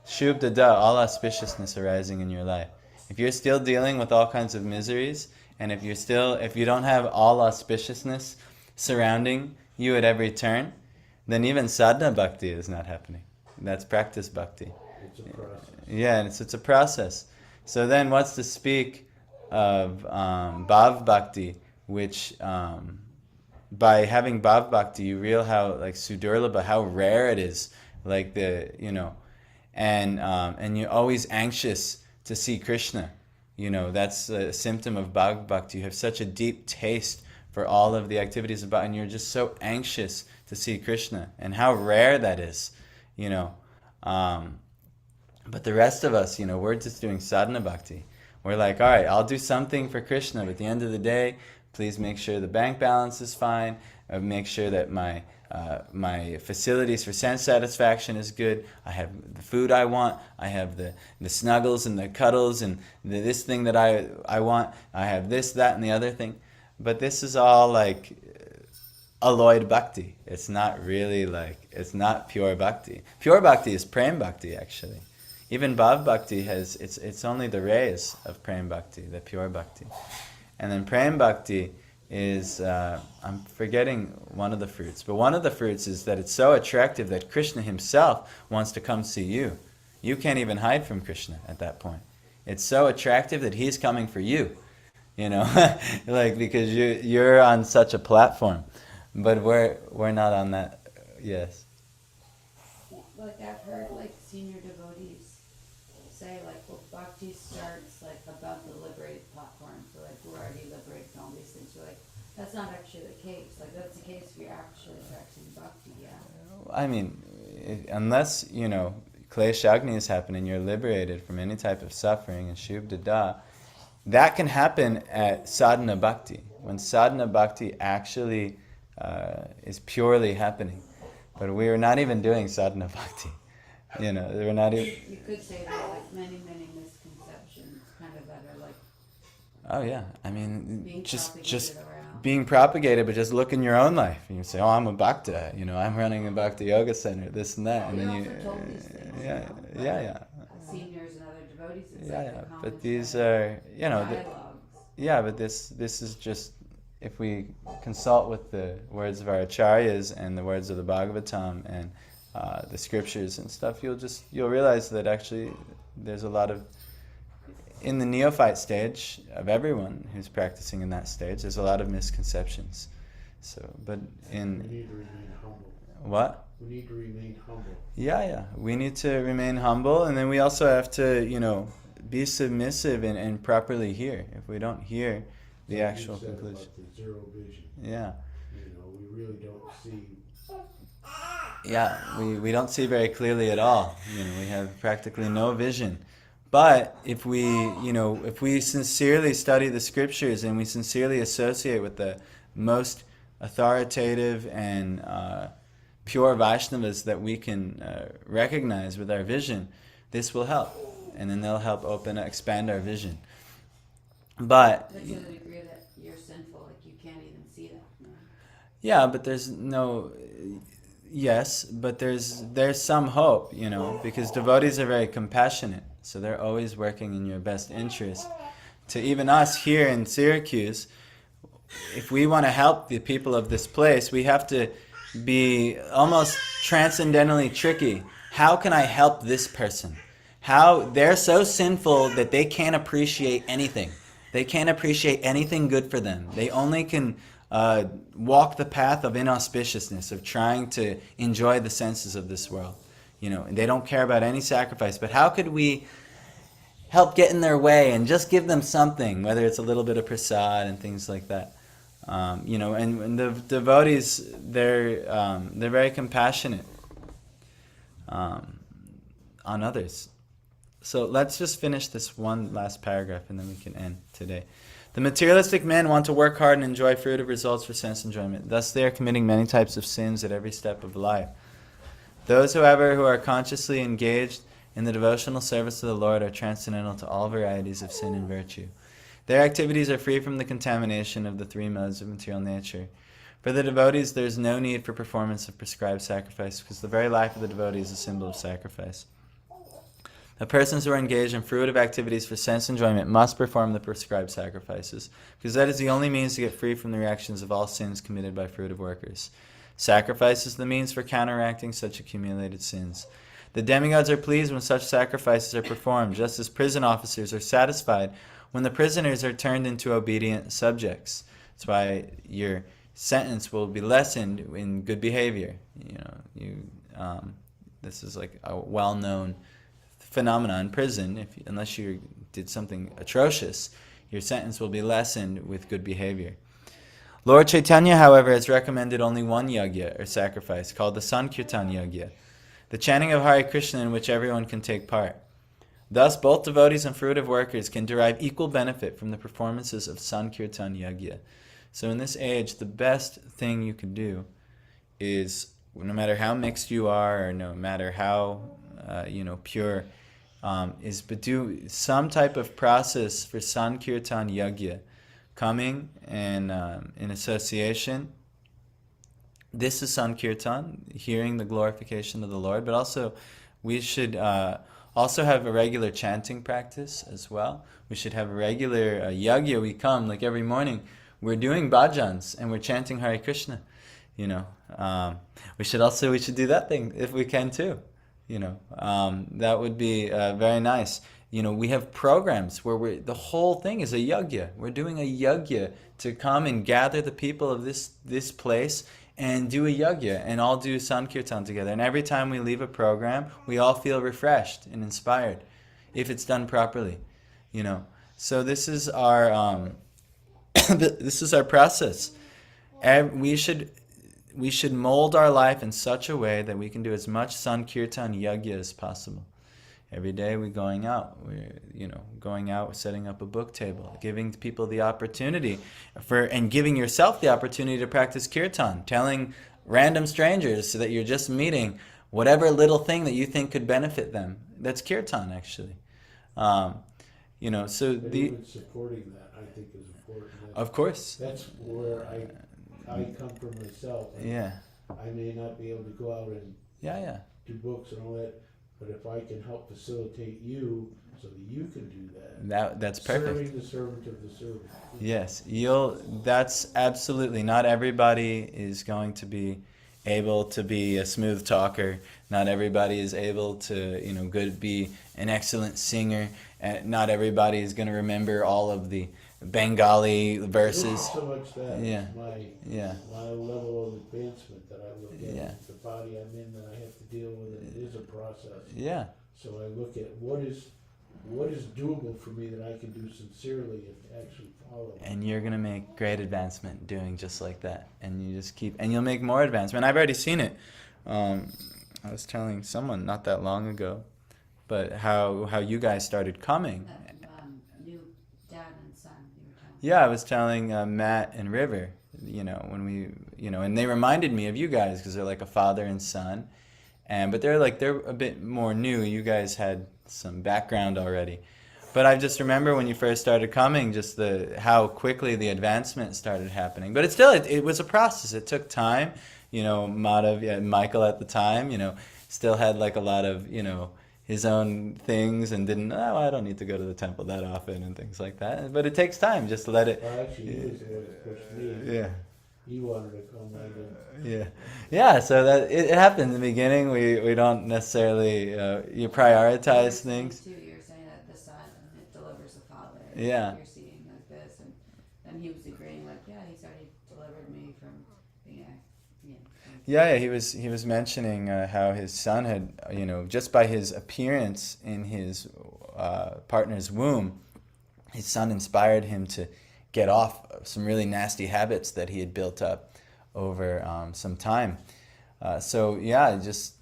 shubdada, all auspiciousness arising in your life. If you're still dealing with all kinds of miseries, and if you don't have all auspiciousness surrounding you at every turn, then even sadhana bhakti is not happening. That's practice bhakti. It's a process. Yeah, and it's a process. So then what's to speak of bhav bhakti, which by having bhav bhakti you realize how like sudurlabha, how rare it is, like and you're always anxious to see Krishna. That's a symptom of bhav bhakti. You have such a deep taste for all of the activities of bhakti, and you're just so anxious to see Krishna, and how rare that is. But the rest of us, we're just doing sadhana bhakti. We're like, all right, I'll do something for Krishna, but at the end of the day, please make sure the bank balance is fine. Make sure that my facilities for sense satisfaction is good. I have the food I want. I have the snuggles and the cuddles and this thing that I want. I have this, that, and the other thing. But this is all like alloyed bhakti. It's not really it's not pure bhakti. Pure bhakti is prem bhakti, actually. Even bhav bhakti it's only the rays of prem bhakti, the pure bhakti. And then prem bhakti is, I'm forgetting one of the fruits, but one of the fruits is that it's so attractive that Krishna himself wants to come see you. You can't even hide from Krishna at that point. It's so attractive that he's coming for you, because you're on such a platform. But we're not on that. Yes. Like I've heard senior devotees say well, bhakti starts above the liberated platform, so we're already liberated from all these things. So that's not actually the case. That's the case if you're actually practicing bhakti, yeah. I mean, unless kleshagni is happening, you're liberated from any type of suffering and shubdada. That can happen at sadhana bhakti, when sadhana bhakti actually is purely happening. But we are not even doing sadhana bhakti. We're not even. You could say there are many misconceptions kind of that are Oh yeah, I mean, being just around. being propagated, but just look in your own life. And you say, oh, I'm a bhakta, I'm running a bhakti yoga center, this and that, and We then often told these things, yeah. Seniors and other devotees, it's Yeah, a but common these thread. are, Dialogues. but this is just, if we consult with the words of our acharyas and the words of the Bhagavatam and the scriptures and stuff, you'll realize that actually there's a lot of, in the neophyte stage of everyone who's practicing in that stage, there's a lot of misconceptions. So, but We need to remain humble. What? We need to remain humble. Yeah. We need to remain humble, and then we also have to, be submissive and properly hear. If we don't hear the Like actual you said conclusion. about the zero vision. Yeah. We really don't see. Yeah, we don't see very clearly at all. We have practically no vision. But if we sincerely study the scriptures and we sincerely associate with the most authoritative and pure Vaishnavas that we can recognize with our vision, this will help. And then they'll help expand our vision. But To the degree that you're sinful, you can't even see that. No. yeah, but there's no. Yes, but there's some hope, because devotees are very compassionate, so they're always working in your best interest. To even us here in Syracuse, if we want to help the people of this place, we have to be almost transcendentally tricky. How can I help this person? How they're so sinful that they can't appreciate anything. They can't appreciate anything good for them. They only can walk the path of inauspiciousness, of trying to enjoy the senses of this world. And they don't care about any sacrifice. But how could we help get in their way and just give them something, whether it's a little bit of prasad and things like that? And the devotees, they're very compassionate on others. So let's just finish this one last paragraph and then we can end today. The materialistic men want to work hard and enjoy fruitive results for sense enjoyment. Thus they are committing many types of sins at every step of life. Those, however, who are consciously engaged in the devotional service of the Lord are transcendental to all varieties of sin and virtue. Their activities are free from the contamination of the three modes of material nature. For the devotees, there is no need for performance of prescribed sacrifice, because the very life of the devotee is a symbol of sacrifice. The persons who are engaged in fruitive activities for sense enjoyment must perform the prescribed sacrifices, because that is the only means to get free from the reactions of all sins committed by fruitive workers. Sacrifice is the means for counteracting such accumulated sins. The demigods are pleased when such sacrifices are performed, just as prison officers are satisfied when the prisoners are turned into obedient subjects. That's why your sentence will be lessened in good behavior. This is like a well-known phenomenon in prison. Unless you did something atrocious, your sentence will be lessened with good behavior. Lord Chaitanya, however, has recommended only one yagya, or sacrifice, called the Sankirtan yagya, the chanting of Hare Krishna, in which everyone can take part. Thus, both devotees and fruitive workers can derive equal benefit from the performances of Sankirtan yagya. So in this age, the best thing you can do is, no matter how mixed you are, or no matter how pure, is to do some type of process for Sankirtan yagya, coming and in association. This is Sankirtan, hearing the glorification of the Lord, but also we should also have a regular chanting practice as well. We should have a regular yagya. We come, like every morning, we're doing bhajans and we're chanting Hare Krishna. We should do that thing if we can too. That would be very nice. We have programs where the whole thing is a yagya. We're doing a yagya to come and gather the people of this place and do a yagya and all do Sankirtan together. And every time we leave a program, we all feel refreshed and inspired if it's done properly. So this is our this is our process. We should mold our life in such a way that we can do as much Sankirtan yagya as possible. Every day we're going out. We're setting up a book table, giving people the opportunity and giving yourself the opportunity to practice kirtan, telling random strangers so that you're just meeting whatever little thing that you think could benefit them. That's kirtan, actually. So even supporting that, I think, is important. Of course. That's where I come from myself. Yeah. I may not be able to go out and do books and all that, but if I can help facilitate you so that you can do that. That's perfect. Serving the servant of the servant. Yes, that's absolutely, not everybody is going to be able to be a smooth talker. Not everybody is able to, be an excellent singer. Not everybody is going to remember all of the Bengali verses. It's not so much that. Yeah. It's my level of advancement that I look at. Yeah. The body I'm in that I have to deal with. It is a process. Yeah. So I look at what is doable for me that I can do sincerely and actually follow. And you're going to make great advancement doing just like that. And you just and you'll make more advancement. I've already seen it. I was telling someone not that long ago, but how you guys started coming. New dad and son, you were telling. Yeah, I was telling Matt and River, when we, and they reminded me of you guys because they're like a father and son. But they're a bit more new. You guys had some background already. But I just remember when you first started coming, just how quickly the advancement started happening. But it was a process. It took time. Madhav, Michael at the time, still had like a lot of, his own things and I don't need to go to the temple that often and things like that. But it takes time just to let it. Well, actually, he was the one that pushed me. Yeah. He wanted to come right in. Yeah. So that it happened in the beginning. We don't necessarily you prioritize things. Too, you're saying that the son, it delivers the father. Yeah. You're seeing And he was agreeing, like, yeah, he's already delivered me from being a, Yeah, he was mentioning how his son had, just by his appearance in his partner's womb, his son inspired him to get off some really nasty habits that he had built up over some time. So yeah, just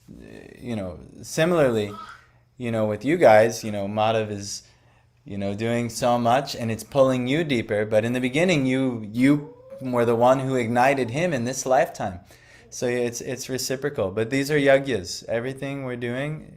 similarly, with you guys, Madhav is, doing so much, and it's pulling you deeper. But in the beginning, you were the one who ignited him in this lifetime. So it's reciprocal. But these are yagyas. Everything we're doing,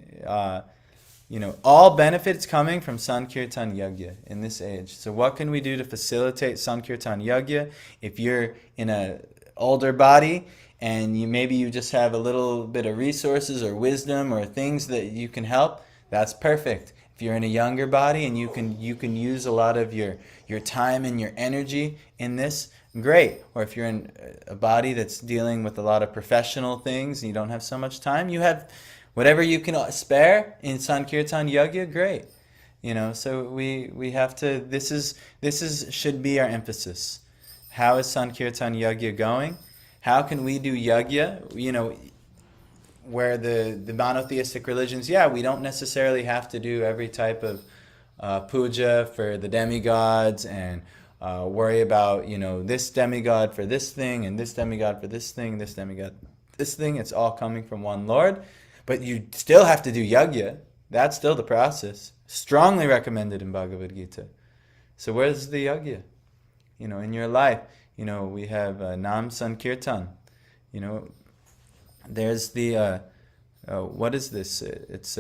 all benefits coming from Sankirtan Yagya in this age. So what can we do to facilitate Sankirtan Yagya? If you're in a older body and maybe you just have a little bit of resources or wisdom or things that you can help, that's perfect. If you're in a younger body and you can use a lot of your time and your energy in this, great. Or if you're in a body that's dealing with a lot of professional things and you don't have so much time, you have whatever you can spare in Sankirtan Yagya, great. So we have to, this is should be our emphasis. How is Sankirtan Yagya going? How can we do Yagya? Where the monotheistic religions, we don't necessarily have to do every type of puja for the demigods and worry about, this demigod for this thing and this demigod for this thing, this demigod this thing. It's all coming from one Lord. But you still have to do yagya. That's still the process. Strongly recommended in Bhagavad Gita. So where's the yagya? In your life, we have Nam Sankirtan. There's the, what is this? It's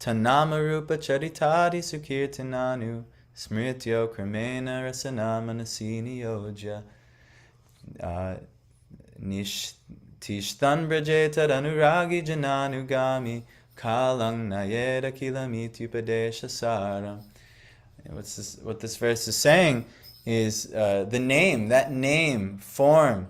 Tanamarupa Charitadi Sukirtananu Smrityo Kramena Rasana Manasini Yoja Tishtan Brajeta Anuragi Jananugami Kalang Nayeda Kilamityupadesha Saram. What this verse is saying is the name, that name, form,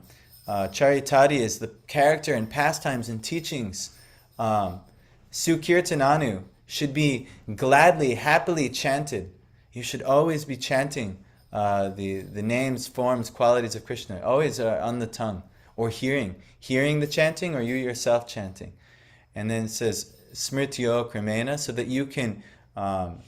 Charitadi is the character and pastimes and teachings. Sukirtananu should be gladly, happily chanted. You should always be chanting the names, forms, qualities of Krishna, always on the tongue, or hearing the chanting, or you yourself chanting. And then it says smrityo kramena, so that you can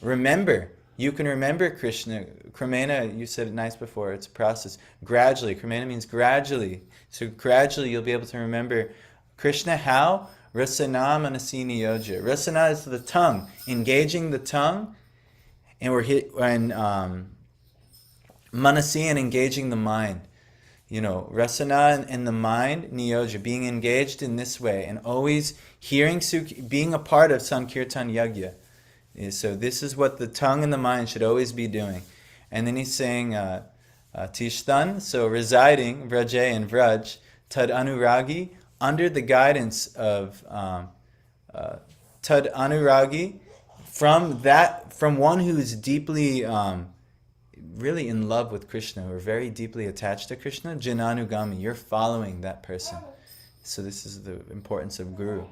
remember. You can remember Krishna. Kramena, you said it nice before, it's a process. Gradually. Kramena means gradually. So gradually you'll be able to remember Krishna. How? Rasana manasini yoja. Rasana is the tongue. Engaging the tongue. And manasi, and engaging the mind. Rasana and the mind, niyoja, being engaged in this way. And always hearing, being a part of Sankirtan Yagya. So this is what the tongue and the mind should always be doing. And then he's saying Tishtan, so residing, Vraje and Vraj, Tad Anuragi, under the guidance of Tad Anuragi, from one who is deeply, really in love with Krishna, or very deeply attached to Krishna, Jananugami, you're following that person. So this is the importance of Guru.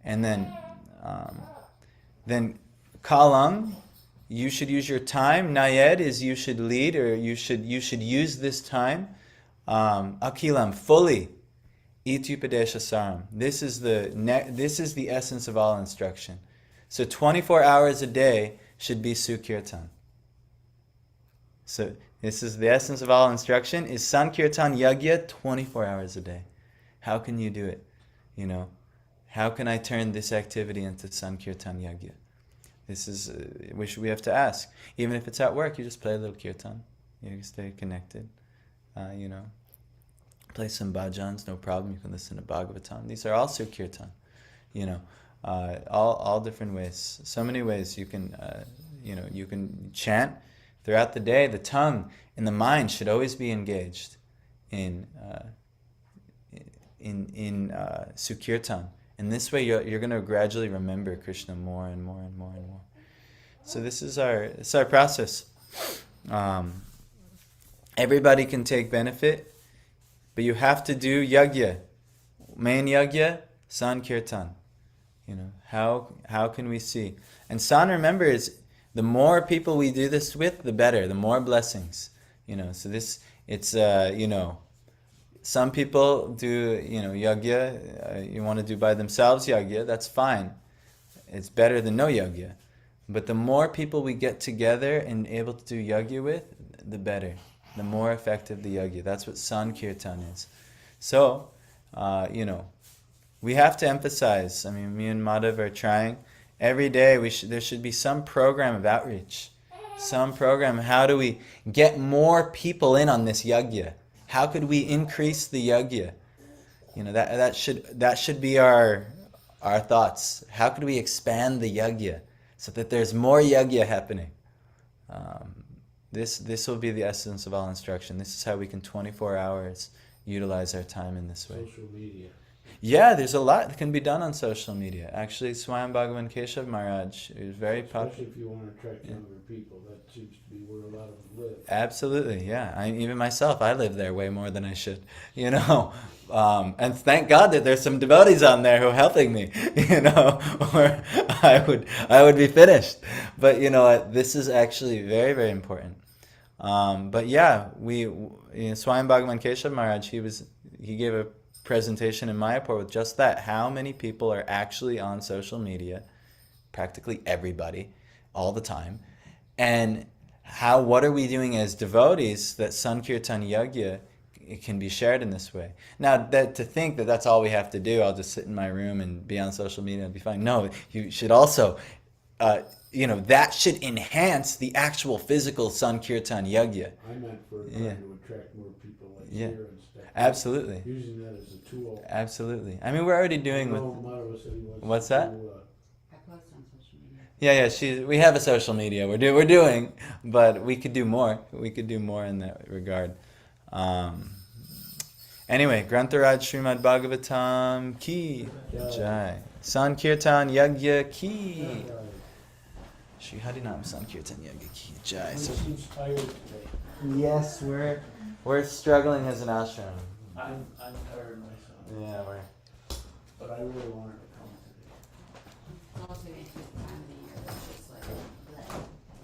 And then Kalang, you should use your time. Nayed is you should lead, or you should use this time. Akilam, fully. Ityupadesha saram. This is the essence of all instruction. So 24 hours a day should be Sukirtan. So this is the essence of all instruction, is Sankirtan Yagya 24 hours a day. How can you do it? How can I turn this activity into Sankirtan Yagya? This is, we have to ask. Even if it's at work, you just play a little kirtan. You stay connected. Play some bhajans, no problem. You can listen to Bhagavatam. These are also kirtan. All different ways. So many ways you can, you can chant throughout the day. The tongue and the mind should always be engaged in Sukirtan. And this way you're going to gradually remember Krishna more and more and more and more. So this is our process. Everybody can take benefit, but you have to do yagya. Main yagya, Sankirtan. How can we see? And San, remember, is the more people we do this with, the better, the more blessings. So this, It's some people do yagya. You want to do by themselves yagya. That's fine. It's better than no yagya. But the more people we get together and able to do yagya with, the better. The more effective the yagya. That's what Sankirtan is. So, we have to emphasize. I mean, me and Madhav are trying. Every day there should be some program of outreach. Some program. How do we get more people in on this yagya? How could we increase the yagya? That should be our thoughts. How could we expand the yagya so that there's more yagya happening? This will be the essence of all instruction. This is how we can 24 hours utilize our time in this way. Social media. Yeah, there's a lot that can be done on social media. Actually, Swayam Bhagavan Keshav Maharaj is very popular. Especially if you want to attract younger people. That seems to be where a lot of them live. Absolutely, yeah. Even myself, I live there way more than I should, And thank God that there's some devotees on there who are helping me, or I would be finished. But this is actually very, very important. But yeah, Swayam Bhagavan Keshav Maharaj, he gave a presentation in Mayapur with just that. How many people are actually on social media? Practically everybody, all the time. And what are we doing as devotees that Sankirtan Yagya can be shared in this way? Now, to think that that's all we have to do, I'll just sit in my room and be on social media and be fine. No, you should also, that should enhance the actual physical Sankirtan Yagya. I meant for trying to attract more people like here and stuff. Absolutely. Using that as a tool. Absolutely. I mean, we're already doing with... What's that? I post on social media. Yeah, we have a social media. We're doing, but we could do more. We could do more in that regard. Anyway, Grantharaj Srimad Bhagavatam ki jai. Sankirtan Yagya ki. Shri Harinam Sankirtan Yagya ki jai. He seems tired today. Yes, we're struggling as an ashram. I'm tired myself. Yeah, But I really wanted to come today. It's also going to be the time of the year that's just like,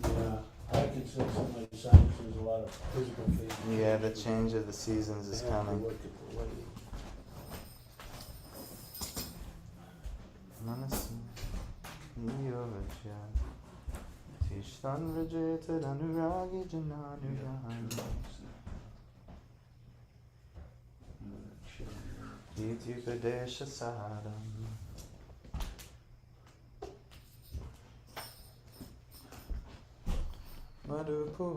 bleh. Yeah, I can sense in my sinuses a lot of physical things. Yeah, the change of the seasons is I have to coming. look at the lighting. Manasi Yovacha Tishtan Rajeta Anuragi Jananuyam Iti Sadam Madhupu